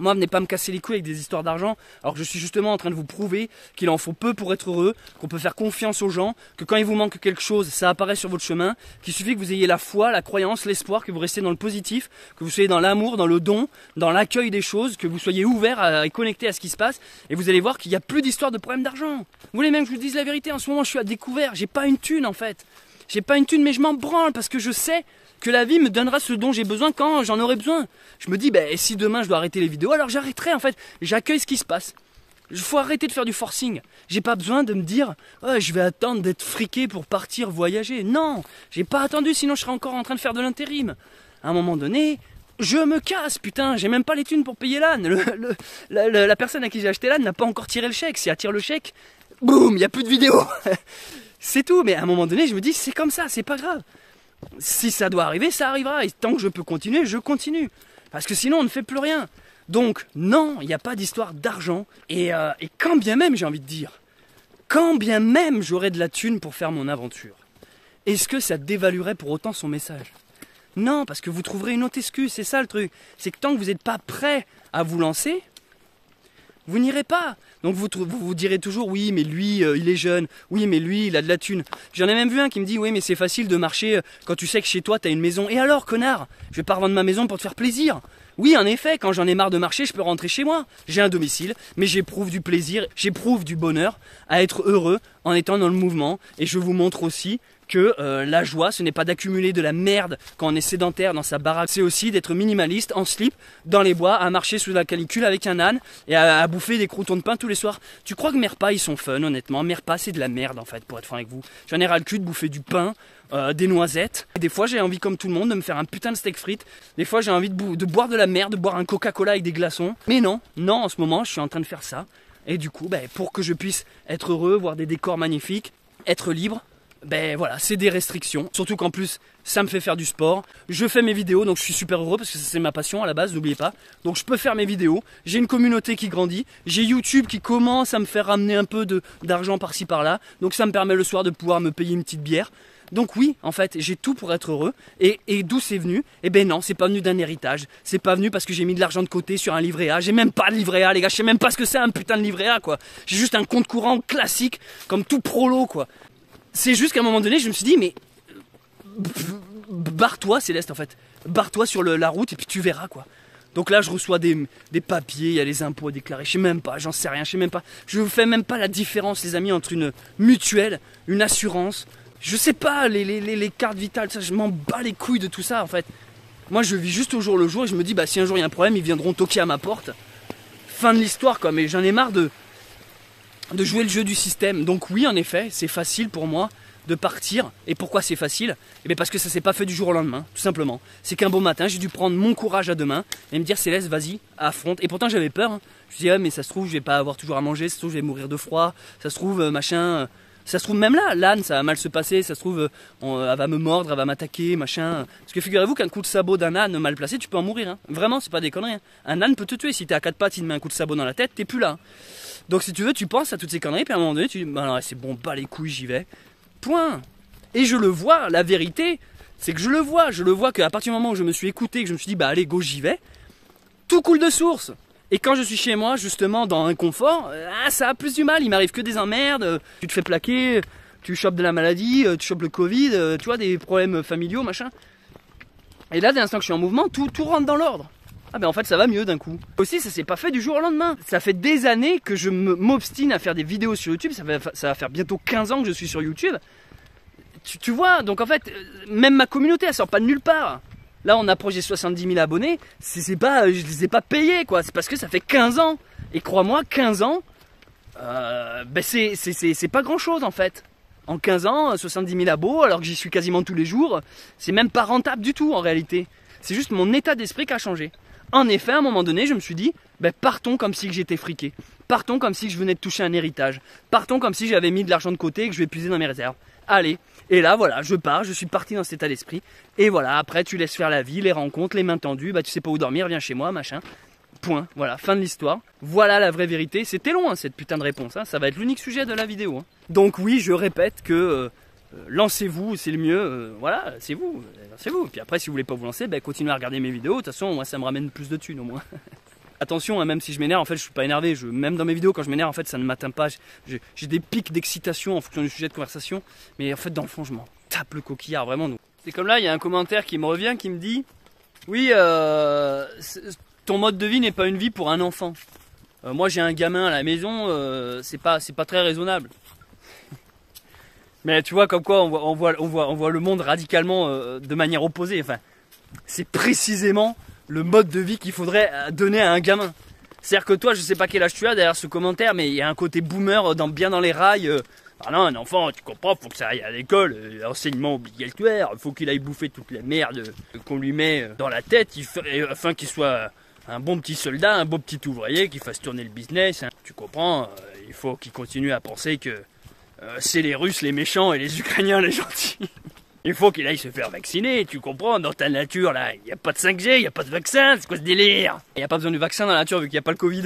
Moi, venez pas me casser les couilles avec des histoires d'argent, alors que je suis justement en train de vous prouver qu'il en faut peu pour être heureux, qu'on peut faire confiance aux gens, que quand il vous manque quelque chose, ça apparaît sur votre chemin, qu'il suffit que vous ayez la foi, la croyance, l'espoir, que vous restiez dans le positif, que vous soyez dans l'amour, dans le don, dans l'accueil des choses, que vous soyez ouvert et connecté à ce qui se passe, et vous allez voir qu'il n'y a plus d'histoire de problème d'argent. Vous voulez même que je vous dise la vérité, en ce moment je suis à découvert, j'ai pas une thune en fait. J'ai pas une thune mais je m'en branle parce que je sais que la vie me donnera ce dont j'ai besoin quand j'en aurai besoin. Je me dis, si demain je dois arrêter les vidéos, alors j'arrêterai en fait. J'accueille ce qui se passe. Il faut arrêter de faire du forcing. J'ai pas besoin de me dire, je vais attendre d'être friqué pour partir voyager. Non, j'ai pas attendu, sinon je serais encore en train de faire de l'intérim. À un moment donné, je me casse, putain, j'ai même pas les thunes pour payer l'âne. La personne à qui j'ai acheté l'âne n'a pas encore tiré le chèque. Si elle tire le chèque, boum, il n'y a plus de vidéo. C'est tout, mais à un moment donné, je me dis, c'est comme ça, c'est pas grave. Si ça doit arriver, ça arrivera. Et tant que je peux continuer, je continue. Parce que sinon, on ne fait plus rien. Donc, non, il n'y a pas d'histoire d'argent. Et quand bien même, j'ai envie de dire, quand bien même j'aurais de la thune pour faire mon aventure, est-ce que ça dévaluerait pour autant son message? Non, parce que vous trouverez une autre excuse. C'est ça le truc. C'est que tant que vous n'êtes pas prêt à vous lancer, vous n'irez pas. Donc vous direz toujours, oui, mais lui, il est jeune. Oui, mais lui, il a de la thune. J'en ai même vu un qui me dit, oui, mais c'est facile de marcher quand tu sais que chez toi, t'as une maison. Et alors, connard, je vais pas revendre ma maison pour te faire plaisir. Oui, en effet, quand j'en ai marre de marcher, je peux rentrer chez moi. J'ai un domicile, mais j'éprouve du plaisir, j'éprouve du bonheur à être heureux en étant dans le mouvement. Et je vous montre aussi que la joie, ce n'est pas d'accumuler de la merde quand on est sédentaire dans sa baraque, c'est aussi d'être minimaliste, en slip, dans les bois, à marcher sous la canicule avec un âne et à bouffer des croûtons de pain tous les soirs. Tu crois que mes repas, ils sont fun, honnêtement? Mes repas, c'est de la merde, en fait, pour être franc avec vous. J'en ai ras le cul de bouffer du pain, des noisettes. Et des fois, j'ai envie, comme tout le monde, de me faire un putain de steak frites. Des fois, j'ai envie de boire de la merde, de boire un Coca-Cola avec des glaçons. Mais non, en ce moment, je suis en train de faire ça. Et du coup, pour que je puisse être heureux, voir des décors magnifiques, être libre, voilà, c'est des restrictions. Surtout qu'en plus, ça me fait faire du sport. Je fais mes vidéos, donc je suis super heureux parce que c'est ma passion à la base, n'oubliez pas. Donc je peux faire mes vidéos. J'ai une communauté qui grandit. J'ai YouTube qui commence à me faire ramener un peu d'argent par-ci par-là. Donc ça me permet le soir de pouvoir me payer une petite bière. Donc oui, en fait, j'ai tout pour être heureux. Et d'où c'est venu? Eh ben non, c'est pas venu d'un héritage. C'est pas venu parce que j'ai mis de l'argent de côté sur un livret A. J'ai même pas de livret A, les gars. Je sais même pas ce que c'est un putain de livret A, quoi. J'ai juste un compte courant classique, comme tout prolo, quoi. C'est juste qu'à un moment donné, je me suis dit, mais barre-toi, Céleste, en fait. Barre-toi sur la route et puis tu verras, quoi. Donc là, je reçois des papiers, il y a les impôts à déclarer. Je sais même pas, j'en sais rien, je sais même pas. Je fais même pas la différence, les amis, entre une mutuelle, une assurance. Je sais pas, les cartes vitales, ça, je m'en bats les couilles de tout ça, en fait. Moi, je vis juste au jour le jour et je me dis, si un jour il y a un problème, ils viendront toquer à ma porte. Fin de l'histoire, quoi. Mais j'en ai marre de jouer le jeu du système. Donc oui, en effet, c'est facile pour moi de partir. Et pourquoi c'est facile? Eh bien parce que ça s'est pas fait du jour au lendemain, tout simplement. C'est qu'un beau matin, j'ai dû prendre mon courage à deux mains et me dire, Céleste, vas-y, affronte. Et pourtant j'avais peur, hein. Je me disais, mais ça se trouve, je vais pas avoir toujours à manger, ça se trouve, je vais mourir de froid, ça se trouve, machin... Ça se trouve même là, l'âne, ça va mal se passer, ça se trouve, elle va me mordre, elle va m'attaquer, machin. Parce que figurez-vous qu'un coup de sabot d'un âne mal placé, tu peux en mourir, hein. Vraiment, c'est pas des conneries, hein. Un âne peut te tuer, si t'es à quatre pattes, il te met un coup de sabot dans la tête, t'es plus là, hein. Donc si tu veux, tu penses à toutes ces conneries, puis à un moment donné, tu dis, non, c'est bon, pas les couilles, j'y vais. Point. Et je le vois, la vérité, c'est que je le vois qu'à partir du moment où je me suis écouté, que je me suis dit, allez, go, j'y vais, tout coule de source. Et quand je suis chez moi, justement, dans un confort, ça a plus du mal, il m'arrive que des emmerdes, tu te fais plaquer, tu chopes de la maladie, tu chopes le Covid, tu vois, des problèmes familiaux, machin. Et là, dès l'instant que je suis en mouvement, tout rentre dans l'ordre. Ah en fait, ça va mieux d'un coup. Aussi, ça s'est pas fait du jour au lendemain. Ça fait des années que je m'obstine à faire des vidéos sur YouTube, ça va faire bientôt 15 ans que je suis sur YouTube. Tu vois, donc en fait, même ma communauté, elle sort pas de nulle part. Là, on approche des 70 000 abonnés. Je les ai pas payés, quoi. C'est parce que ça fait 15 ans. Et crois-moi, 15 ans, c'est pas grand-chose, en fait. En 15 ans, 70 000 abos, alors que j'y suis quasiment tous les jours, c'est même pas rentable du tout, en réalité. C'est juste mon état d'esprit qui a changé. En effet, à un moment donné, je me suis dit, partons comme si j'étais friqué. Partons comme si je venais de toucher un héritage. Partons comme si j'avais mis de l'argent de côté et que je vais puiser dans mes réserves. Allez, et là voilà, je pars, je suis parti dans cet état d'esprit. Et voilà, après tu laisses faire la vie, les rencontres, les mains tendues, tu sais pas où dormir, viens chez moi, machin. Point, voilà, fin de l'histoire. Voilà la vraie vérité. C'était long, hein, cette putain de réponse, hein. Ça va être l'unique sujet de la vidéo, hein. Donc oui, je répète que lancez-vous, c'est le mieux, voilà, c'est vous. Puis après, si vous voulez pas vous lancer, continuez à regarder mes vidéos. De toute façon, moi ça me ramène plus de thunes au moins. Attention, hein, même si je m'énerve, en fait je suis pas énervé, même dans mes vidéos quand je m'énerve, en fait ça ne m'atteint pas, j'ai des pics d'excitation en fonction du sujet de conversation, mais en fait dans le fond je m'en tape le coquillard, vraiment. C'est comme là, il y a un commentaire qui me revient qui me dit, oui, ton mode de vie n'est pas une vie pour un enfant. Moi j'ai un gamin à la maison, c'est pas très raisonnable. Mais tu vois, comme quoi on voit le monde radicalement de manière opposée, enfin, c'est précisément le mode de vie qu'il faudrait donner à un gamin. C'est-à-dire que toi, je sais pas quel âge tu as derrière ce commentaire, mais il y a un côté boomer bien dans les rails. Ah non, un enfant, tu comprends, faut que ça aille à l'école, enseignement obligatoire, faut qu'il aille bouffer toute la merde qu'on lui met dans la tête, afin qu'il soit un bon petit soldat, un bon petit ouvrier, qui fasse tourner le business. Hein. Tu comprends, il faut qu'il continue à penser que c'est les Russes les méchants et les Ukrainiens les gentils. Il faut qu'il aille se faire vacciner, tu comprends, dans ta nature là, il n'y a pas de 5G, il n'y a pas de vaccin, c'est quoi ce délire? Il n'y a pas besoin du vaccin dans la nature vu qu'il n'y a pas le Covid.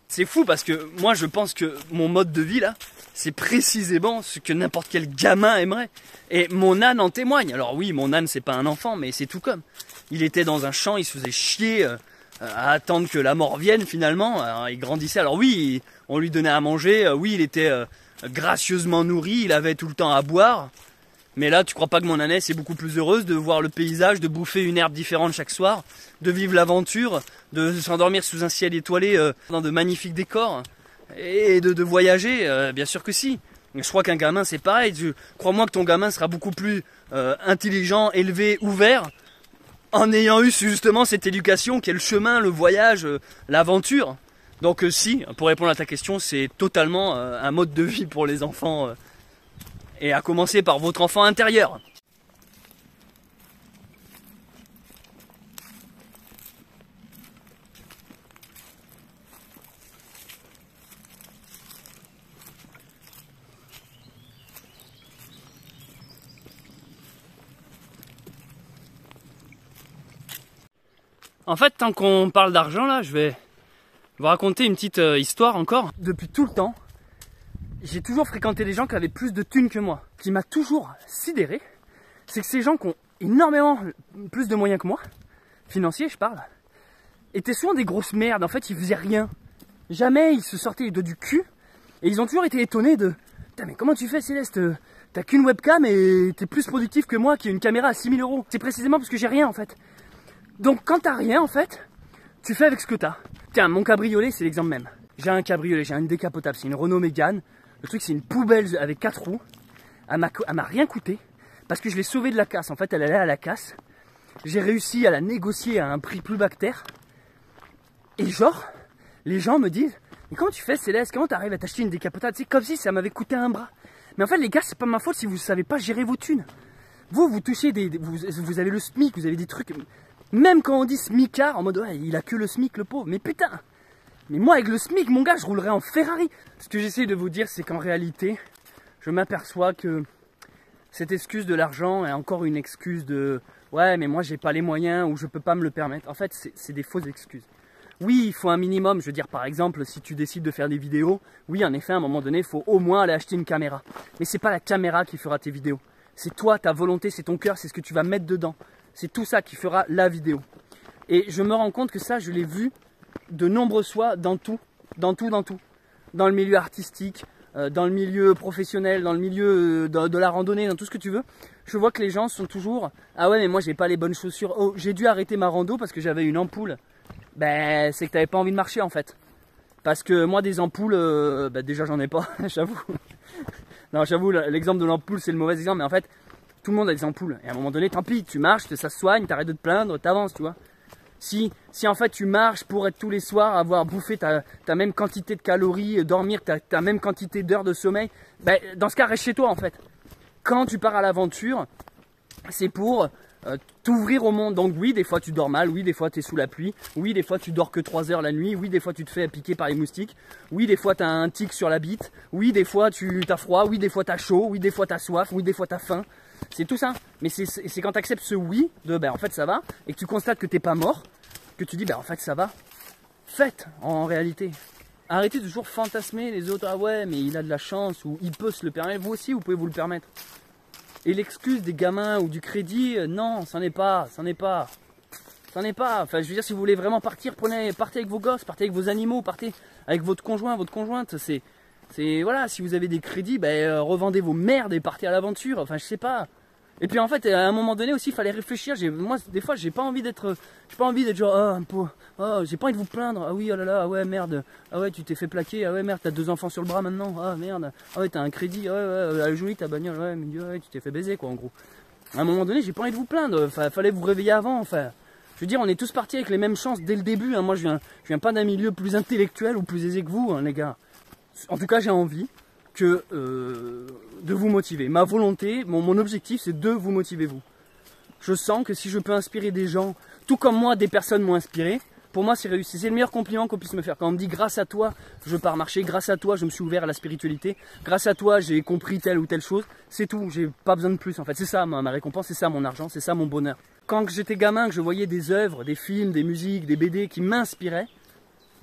C'est fou parce que moi je pense que mon mode de vie là, c'est précisément ce que n'importe quel gamin aimerait. Et mon âne en témoigne. Alors oui, mon âne c'est pas un enfant, mais c'est tout comme. Il était dans un champ, il se faisait chier à attendre que la mort vienne finalement. Alors, il grandissait, alors oui, on lui donnait à manger, oui il était gracieusement nourri, il avait tout le temps à boire. Mais là, tu crois pas que mon ânesse est beaucoup plus heureuse de voir le paysage, de bouffer une herbe différente chaque soir, de vivre l'aventure, de s'endormir sous un ciel étoilé dans de magnifiques décors et de voyager? Bien sûr que si. Je crois qu'un gamin c'est pareil, crois-moi que ton gamin sera beaucoup plus intelligent, élevé, ouvert, en ayant eu justement cette éducation qui est le chemin, le voyage, l'aventure. Donc si, pour répondre à ta question, c'est totalement un mode de vie pour les enfants, et à commencer par votre enfant intérieur. En fait, tant qu'on parle d'argent là, je vais vous raconter une petite histoire encore. Depuis tout le temps, j'ai toujours fréquenté des gens qui avaient plus de thunes que moi. Ce qui m'a toujours sidéré, c'est que ces gens qui ont énormément plus de moyens que moi, financiers je parle, étaient souvent des grosses merdes. En fait, ils faisaient rien. Jamais ils se sortaient les doigts du cul. Et ils ont toujours été étonnés de « Putain, mais comment tu fais Céleste? T'as qu'une webcam et t'es plus productif que moi qui ai une caméra à 6 000 €. » C'est précisément parce que j'ai rien en fait. Donc quand t'as rien en fait, tu fais avec ce que t'as. Tiens, mon cabriolet c'est l'exemple même. J'ai un cabriolet, j'ai une décapotable, c'est une Renault Mégane. Le truc c'est une poubelle avec 4 roues. Elle m'a rien coûté parce que je l'ai sauvée de la casse. En fait elle allait à la casse. J'ai réussi à la négocier à un prix plus bas que terre. Et genre, les gens me disent « Mais comment tu fais Céleste? Comment t'arrives à t'acheter une décapotable ?» C'est comme si ça m'avait coûté un bras. Mais en fait les gars, c'est pas ma faute si vous savez pas gérer vos thunes. Vous touchez vous avez le SMIC, vous avez des trucs... Même quand on dit smicard, en mode ouais, il a que le SMIC le pauvre, mais putain. Mais moi avec le SMIC, mon gars, je roulerais en Ferrari. Ce que j'essaie de vous dire, c'est qu'en réalité, je m'aperçois que cette excuse de l'argent est encore une excuse de ouais, mais moi j'ai pas les moyens ou je peux pas me le permettre. En fait, c'est des fausses excuses. Oui, il faut un minimum, je veux dire par exemple, si tu décides de faire des vidéos, oui, en effet, à un moment donné, il faut au moins aller acheter une caméra. Mais c'est pas la caméra qui fera tes vidéos. C'est toi, ta volonté, c'est ton cœur, c'est ce que tu vas mettre dedans. C'est tout ça qui fera la vidéo. Et je me rends compte que ça, je l'ai vu de nombreuses fois dans tout. Dans le milieu artistique, dans le milieu professionnel, dans le milieu de la randonnée, dans tout ce que tu veux. Je vois que les gens sont toujours « Ah ouais, mais moi, j'ai pas les bonnes chaussures. Oh, j'ai dû arrêter ma rando parce que j'avais une ampoule. » Ben, c'est que t'avais pas envie de marcher, en fait. Parce que moi, des ampoules, déjà, j'en ai pas, j'avoue. Non, j'avoue, l'exemple de l'ampoule, c'est le mauvais exemple, mais en fait, tout le monde a des ampoules. Et à un moment donné, tant pis, tu marches, ça se soigne, t'arrêtes de te plaindre, t'avances, tu vois. Si en fait tu marches pour être tous les soirs, avoir bouffé ta même quantité de calories, dormir ta même quantité d'heures de sommeil, ben, dans ce cas, reste chez toi en fait. Quand tu pars à l'aventure, c'est pour t'ouvrir au monde. Donc oui, des fois tu dors mal, oui, des fois tu es sous la pluie, oui, des fois tu dors que 3 heures la nuit, oui, des fois tu te fais piquer par les moustiques, oui, des fois tu as un tic sur la bite, oui, des fois tu as froid, oui, des fois tu as chaud, oui, des fois tu as soif, oui, des fois tu as faim. C'est tout ça. Mais c'est quand tu acceptes ce oui, de ben en fait ça va, et que tu constates que t'es pas mort, que tu dis ben en fait ça va. Faites en réalité. Arrêtez de toujours fantasmer les autres, ah ouais mais il a de la chance, ou il peut se le permettre, vous aussi vous pouvez vous le permettre. Et l'excuse des gamins ou du crédit, non, c'en est pas. Enfin je veux dire, si vous voulez vraiment partir, partez avec vos gosses, partez avec vos animaux, partez avec votre conjoint, votre conjointe, voilà, si vous avez des crédits, ben, revendez vos merdes et partez à l'aventure, enfin je sais pas. Et puis en fait, à un moment donné aussi, il fallait réfléchir. Moi, des fois, j'ai pas envie d'être genre, j'ai pas envie de vous plaindre. Ah oui, oh là là, ah ouais, merde. Ah ouais, tu t'es fait plaquer. Ah ouais, merde, t'as 2 enfants sur le bras maintenant. Ah merde. Ah ouais, t'as un crédit. Ah ouais, elle est jolie ta bagnole. Ouais, mais ouais, tu t'es fait baiser quoi, en gros. À un moment donné, j'ai pas envie de vous plaindre. Fallait vous réveiller avant. Enfin, je veux dire, on est tous partis avec les mêmes chances dès le début. Hein. Moi, je viens pas d'un milieu plus intellectuel ou plus aisé que vous, hein, les gars. En tout cas, j'ai envie de vous motiver. Ma volonté, mon objectif, c'est de vous motiver vous. Je sens que si je peux inspirer des gens, tout comme moi, des personnes m'ont inspiré, pour moi c'est réussi. C'est le meilleur compliment qu'on puisse me faire. Quand on me dit grâce à toi, je pars marcher, grâce à toi, je me suis ouvert à la spiritualité, grâce à toi, j'ai compris telle ou telle chose, c'est tout, j'ai pas besoin de plus en fait. C'est ça ma récompense, c'est ça mon argent, c'est ça mon bonheur. Quand j'étais gamin, que je voyais des œuvres, des films, des musiques, des BD qui m'inspiraient,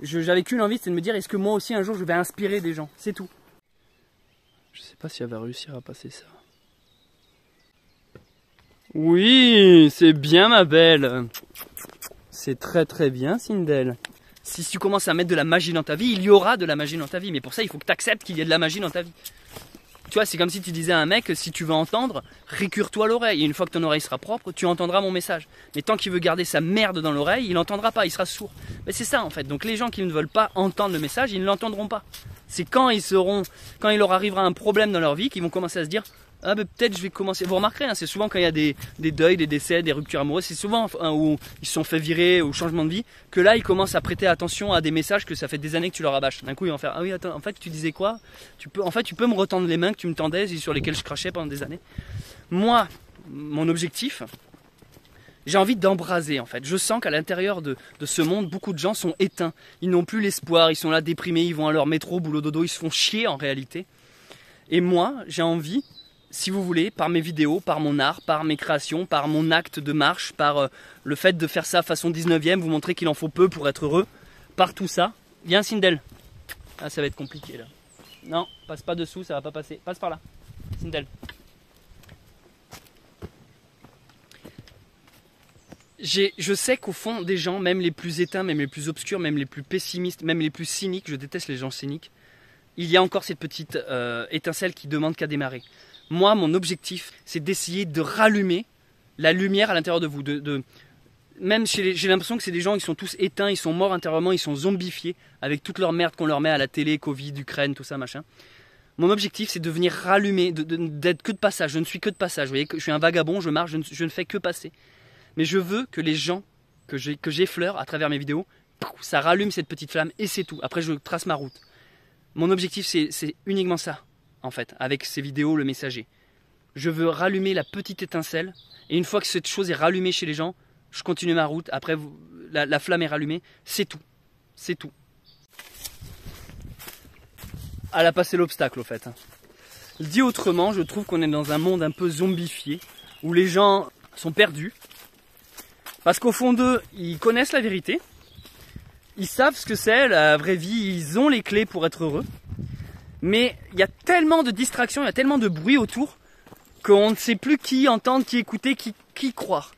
j'avais qu'une envie, c'est de me dire, est-ce que moi aussi un jour je vais inspirer des gens, c'est tout. Je sais pas si elle va réussir à passer ça. Oui, c'est bien ma belle. C'est très très bien Sindel. Si tu commences à mettre de la magie dans ta vie, il y aura de la magie dans ta vie. Mais pour ça, il faut que tu acceptes qu'il y ait de la magie dans ta vie. Tu vois, c'est comme si tu disais à un mec, si tu veux entendre, récure-toi l'oreille. Et une fois que ton oreille sera propre, tu entendras mon message. Mais tant qu'il veut garder sa merde dans l'oreille, il n'entendra pas, il sera sourd. Mais c'est ça en fait. Donc les gens qui ne veulent pas entendre le message, ils ne l'entendront pas. C'est quand il leur arrivera un problème dans leur vie qu'ils vont commencer à se dire, ah ben peut-être je vais commencer. Vous remarquerez, hein, c'est souvent quand il y a des deuils, des décès, des ruptures amoureuses, c'est souvent où ils se sont fait virer ou changement de vie, que là ils commencent à prêter attention à des messages que ça fait des années que tu leur rabâches. D'un coup ils vont faire, ah oui attends, en fait tu disais quoi? Tu peux me retendre les mains que tu me tendais et sur lesquelles je crachais pendant des années. Moi, mon objectif, j'ai envie d'embraser en fait. Je sens qu'à l'intérieur de ce monde, beaucoup de gens sont éteints. Ils n'ont plus l'espoir, ils sont là déprimés, ils vont à leur métro, boulot dodo, ils se font chier en réalité. Et moi, j'ai envie, si vous voulez, par mes vidéos, par mon art, par mes créations, par mon acte de marche, par le fait de faire ça façon 19e, vous montrer qu'il en faut peu pour être heureux, par tout ça. Viens Sindel. Ah ça va être compliqué là. Non, passe pas dessous, ça va pas passer. Passe par là. Sindel. Je sais qu'au fond des gens, même les plus éteints, même les plus obscurs, même les plus pessimistes, même les plus cyniques, je déteste les gens cyniques, il y a encore cette petite étincelle qui demande qu'à démarrer. Moi, mon objectif, c'est d'essayer de rallumer la lumière à l'intérieur de vous. Même j'ai l'impression que c'est des gens qui sont tous éteints, ils sont morts intérieurement, ils sont zombifiés avec toute leur merde qu'on leur met à la télé, Covid, Ukraine, tout ça, machin. Mon objectif, c'est de venir rallumer, d'être que de passage. Je ne suis que de passage. Vous voyez, je suis un vagabond, je marche, je ne fais que passer. Mais je veux que les gens que j'effleure à travers mes vidéos, ça rallume cette petite flamme et c'est tout. Après, je trace ma route. Mon objectif, c'est uniquement ça, en fait, avec ces vidéos, le messager. Je veux rallumer la petite étincelle, et une fois que cette chose est rallumée chez les gens, je continue ma route. Après, la flamme est rallumée, c'est tout. C'est tout. Elle a passé l'obstacle, au fait. Dit autrement, je trouve qu'on est dans un monde un peu zombifié, où les gens sont perdus, parce qu'au fond d'eux, ils connaissent la vérité, ils savent ce que c'est la vraie vie, ils ont les clés pour être heureux. Mais il y a tellement de distractions, il y a tellement de bruit autour qu'on ne sait plus qui entendre, qui écouter, qui croire.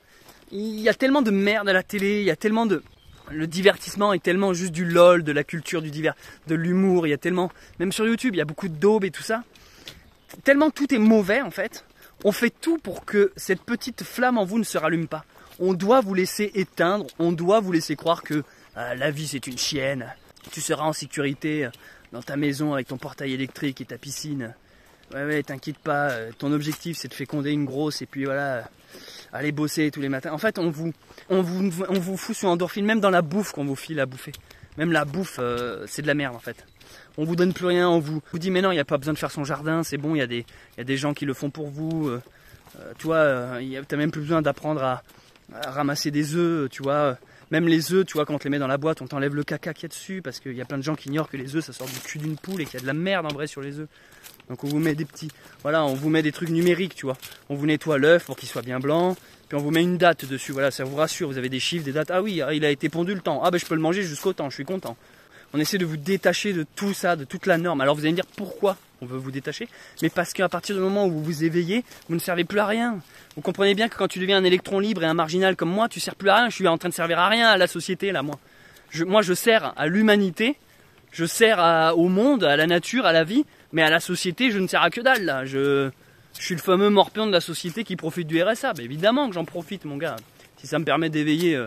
Il y a tellement de merde à la télé, il y a tellement de... Le divertissement est tellement juste du lol, de la culture du divers, de l'humour, il y a tellement... Même sur YouTube, il y a beaucoup de daubes et tout ça. Tellement tout est mauvais en fait. On fait tout pour que cette petite flamme en vous ne se rallume pas. On doit vous laisser éteindre, on doit vous laisser croire que la vie c'est une chienne. Tu seras en sécurité dans ta maison avec ton portail électrique et ta piscine. Ouais, t'inquiète pas, ton objectif c'est de féconder une grosse et puis voilà, aller bosser tous les matins. En fait, on vous fout sur endorphine, même dans la bouffe qu'on vous file à bouffer. Même la bouffe, c'est de la merde en fait. On vous donne plus rien, on vous dit mais non, il n'y a pas besoin de faire son jardin, c'est bon, il y a des gens qui le font pour vous. Toi, t'as même plus besoin d'apprendre à ramasser des œufs, tu vois. Même les œufs, tu vois, quand on te les met dans la boîte, on t'enlève le caca qu'il y a dessus, parce qu'il y a plein de gens qui ignorent que les œufs, ça sort du cul d'une poule et qu'il y a de la merde en vrai sur les œufs. Donc on vous met des petits, voilà, on vous met des trucs numériques, tu vois. On vous nettoie l'œuf pour qu'il soit bien blanc, puis on vous met une date dessus, voilà, ça vous rassure, vous avez des chiffres, des dates. Ah oui, il a été pondu le temps, ah ben je peux le manger jusqu'au temps, je suis content. On essaie de vous détacher de tout ça, de toute la norme. Alors vous allez me dire pourquoi on veut vous détacher, mais parce qu'à partir du moment où vous vous éveillez, vous ne servez plus à rien. Vous comprenez bien que quand tu deviens un électron libre et un marginal comme moi, tu sers plus à rien. Je suis en train de servir à rien à la société là, moi. Moi je sers à l'humanité, je sers au monde, à la nature, à la vie, mais à la société je ne sers à que dalle là. Je suis le fameux morpion de la société qui profite du RSA. Mais évidemment que j'en profite mon gars. Si ça me permet d'éveiller,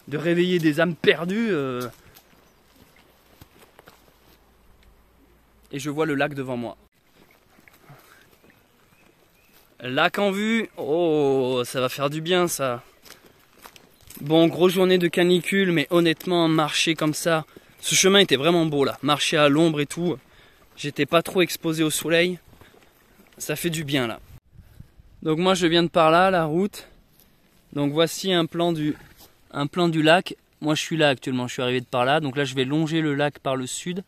de réveiller des âmes perdues. Et je vois le lac devant moi. Lac en vue, oh ça va faire du bien ça. Bon, grosse journée de canicule, mais honnêtement marcher comme ça, ce chemin était vraiment beau là, marcher à l'ombre et tout, j'étais pas trop exposé au soleil, ça fait du bien là. Donc moi je viens de par là, la route, donc voici un plan du lac, moi je suis là actuellement, je suis arrivé de par là, donc là je vais longer le lac par le sud,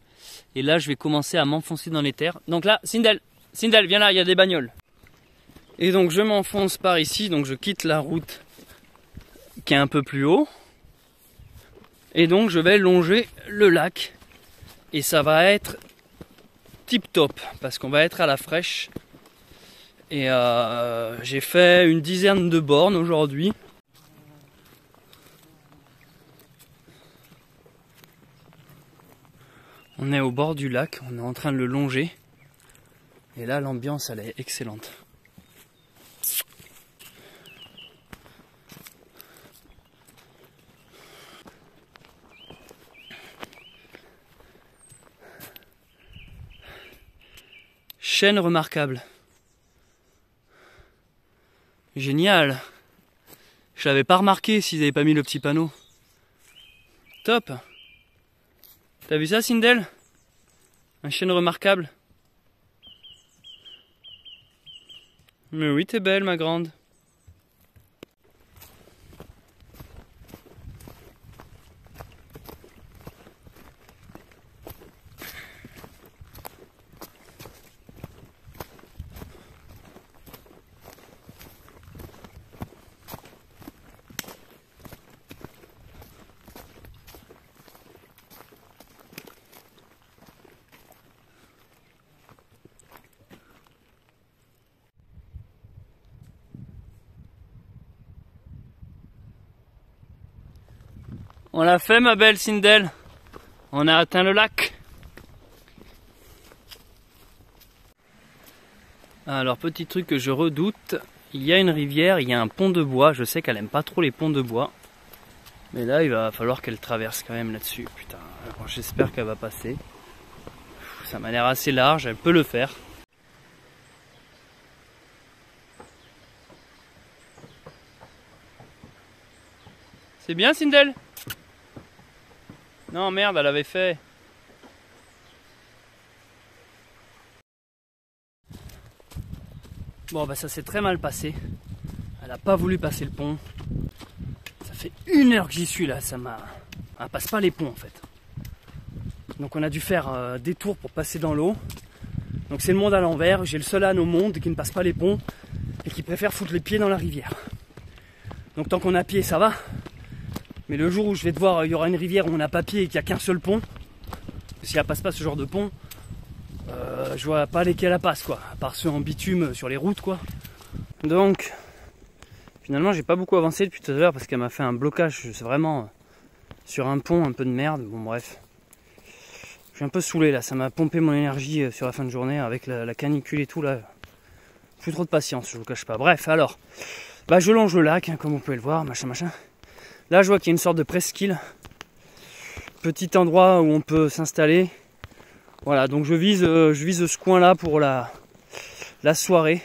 et là je vais commencer à m'enfoncer dans les terres. Donc là, Sindel, viens là, il y a des bagnoles. Et donc je m'enfonce par ici, donc je quitte la route qui est un peu plus haut. Et donc je vais longer le lac. Et ça va être tip top, parce qu'on va être à la fraîche. Et j'ai fait une dizaine de bornes aujourd'hui. On est au bord du lac, on est en train de le longer. Et là, l'ambiance, elle est excellente. Chêne remarquable. Génial. Je l'avais pas remarqué s'ils n'avaient pas mis le petit panneau. Top. T'as vu ça, Sindel? Un chêne remarquable. Mais oui, t'es belle, ma grande. On l'a fait, ma belle Sindel. On a atteint le lac. Alors, petit truc que je redoute, il y a une rivière, il y a un pont de bois. Je sais qu'elle aime pas trop les ponts de bois. Mais là, il va falloir qu'elle traverse quand même là-dessus. Putain, j'espère qu'elle va passer. Ça m'a l'air assez large, elle peut le faire. C'est bien, Sindel? Non, merde, elle avait fait. Bon, bah ça s'est très mal passé. Elle a pas voulu passer le pont. Ça fait 1 heure que j'y suis là, ça m'a... Elle passe pas les ponts en fait. Donc on a dû faire des tours pour passer dans l'eau. Donc c'est le monde à l'envers. J'ai le seul âne au monde qui ne passe pas les ponts et qui préfère foutre les pieds dans la rivière. Donc tant qu'on a pied, ça va. Mais le jour où je vais devoir, il y aura une rivière où on n'a pas pied et qu'il n'y a qu'un seul pont, si elle passe pas ce genre de pont, je vois pas lesquels elle passe quoi, à part ceux en bitume sur les routes quoi. Donc, finalement j'ai pas beaucoup avancé depuis tout à l'heure parce qu'elle m'a fait un blocage, c'est vraiment sur un pont un peu de merde, bon bref. Je suis un peu saoulé là, ça m'a pompé mon énergie sur la fin de journée avec la canicule et tout là. Plus trop de patience, je vous cache pas. Bref, alors, bah je longe le lac, hein, comme vous pouvez le voir, machin. Là, je vois qu'il y a une sorte de presqu'île. Petit endroit où on peut s'installer. Voilà, donc je vise ce coin-là pour la soirée.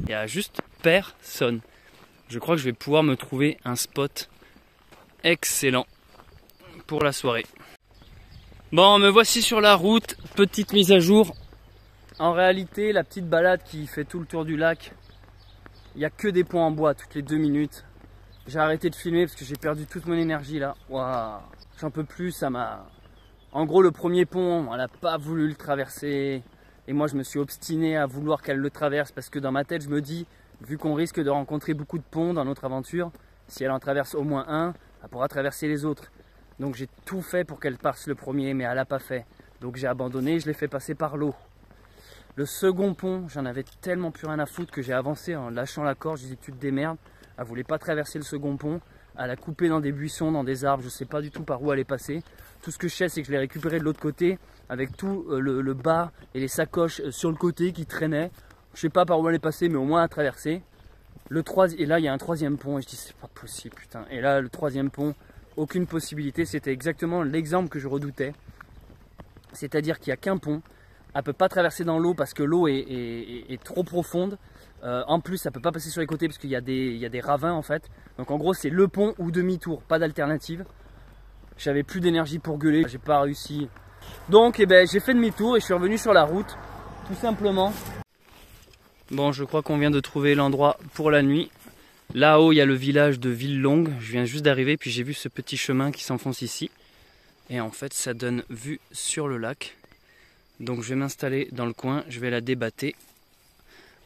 Il y a juste personne. Je crois que je vais pouvoir me trouver un spot excellent pour la soirée. Bon, me voici sur la route, petite mise à jour. En réalité, la petite balade qui fait tout le tour du lac, il n'y a que des ponts en bois toutes les 2 minutes. J'ai arrêté de filmer parce que j'ai perdu toute mon énergie là. Waouh, j'en peux plus, ça m'a... En gros, le premier pont, elle n'a pas voulu le traverser. Et moi, je me suis obstiné à vouloir qu'elle le traverse parce que dans ma tête, je me dis, vu qu'on risque de rencontrer beaucoup de ponts dans notre aventure, si elle en traverse au moins un, elle pourra traverser les autres. Donc j'ai tout fait pour qu'elle passe le premier, mais elle n'a pas fait. Donc j'ai abandonné, je l'ai fait passer par l'eau. Le second pont, j'en avais tellement plus rien à foutre que j'ai avancé en lâchant la corde. Je disais, tu te démerdes. Elle voulait pas traverser le second pont. Elle a coupé dans des buissons, dans des arbres. Je sais pas du tout par où elle est passée. Tout ce que je sais, c'est que je l'ai récupéré de l'autre côté avec tout le bas et les sacoches sur le côté qui traînaient. Je sais pas par où elle est passée, mais au moins elle a traversé. Et là, il y a un troisième pont. Et je dis, c'est pas possible, putain. Et là, le troisième pont, aucune possibilité. C'était exactement l'exemple que je redoutais. C'est-à-dire qu'il n'y a qu'un pont. Elle ne peut pas traverser dans l'eau parce que l'eau est trop profonde. En plus, elle ne peut pas passer sur les côtés parce qu'il y a des ravins en fait. Donc en gros, c'est le pont ou demi-tour, pas d'alternative. J'avais plus d'énergie pour gueuler, j'ai pas réussi. Donc eh ben, j'ai fait demi-tour et je suis revenu sur la route, tout simplement. Bon, je crois qu'on vient de trouver l'endroit pour la nuit. Là-haut, il y a le village de Villelongue. Je viens juste d'arriver, puis j'ai vu ce petit chemin qui s'enfonce ici. Et en fait, ça donne vue sur le lac. Donc je vais m'installer dans le coin, je vais la débattre.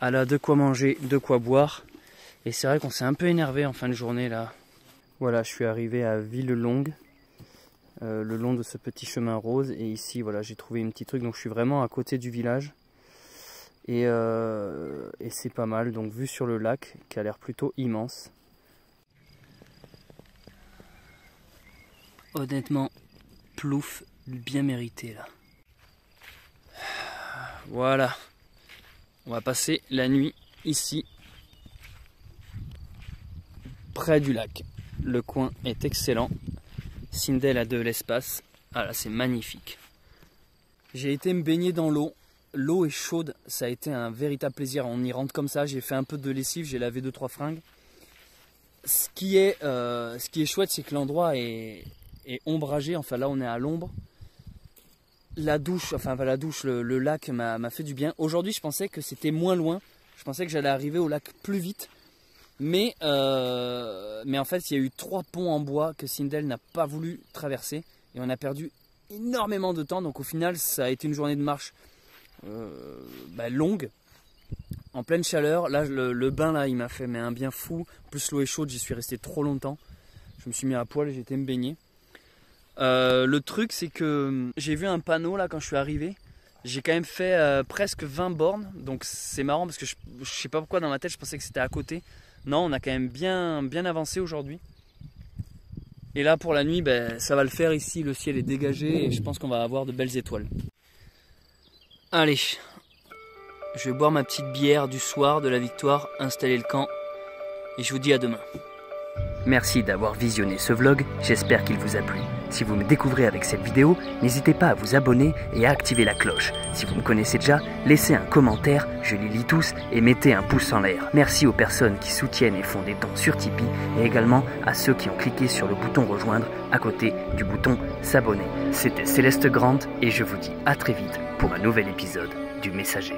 Elle a de quoi manger, de quoi boire. Et c'est vrai qu'on s'est un peu énervé en fin de journée là. Voilà, je suis arrivé à Villelongue, le long de ce petit chemin rose. Et ici, voilà, j'ai trouvé un petit truc. Donc je suis vraiment à côté du village. Et c'est pas mal, donc vue sur le lac qui a l'air plutôt immense. Honnêtement, plouf bien mérité là. Voilà, on va passer la nuit ici, près du lac. Le coin est excellent. Sindel a de l'espace. Ah là, c'est magnifique. J'ai été me baigner dans l'eau. L'eau est chaude, ça a été un véritable plaisir. On y rentre comme ça, j'ai fait un peu de lessive, j'ai lavé 2-3 fringues. Ce qui est chouette, c'est que l'endroit est ombragé. Enfin là, on est à l'ombre. La douche, enfin pas la douche, le lac m'a fait du bien. Aujourd'hui, je pensais que c'était moins loin. Je pensais que j'allais arriver au lac plus vite. Mais en fait, il y a eu 3 ponts en bois que Sindel n'a pas voulu traverser. Et on a perdu énormément de temps. Donc au final, ça a été une journée de marche longue, en pleine chaleur. Là, le bain, là, il m'a fait un bien fou. En plus, l'eau est chaude, j'y suis resté trop longtemps. Je me suis mis à poil et j'ai été me baigner. Le truc, c'est que j'ai vu un panneau là quand je suis arrivé. J'ai quand même fait presque 20 bornes. Donc c'est marrant parce que je sais pas pourquoi dans ma tête, je pensais que c'était à côté. Non, on a quand même bien avancé aujourd'hui. Et là pour la nuit, ça va le faire ici, le ciel est dégagé et je pense qu'on va avoir de belles étoiles. Allez, je vais boire ma petite bière du soir de la victoire, installer le camp et je vous dis à demain. Merci d'avoir visionné ce vlog, j'espère qu'il vous a plu. Si vous me découvrez avec cette vidéo, n'hésitez pas à vous abonner et à activer la cloche. Si vous me connaissez déjà, laissez un commentaire, je les lis tous, et mettez un pouce en l'air. Merci aux personnes qui soutiennent et font des dons sur Tipeee, et également à ceux qui ont cliqué sur le bouton rejoindre à côté du bouton s'abonner. C'était Céleste Grande et je vous dis à très vite pour un nouvel épisode du Messager.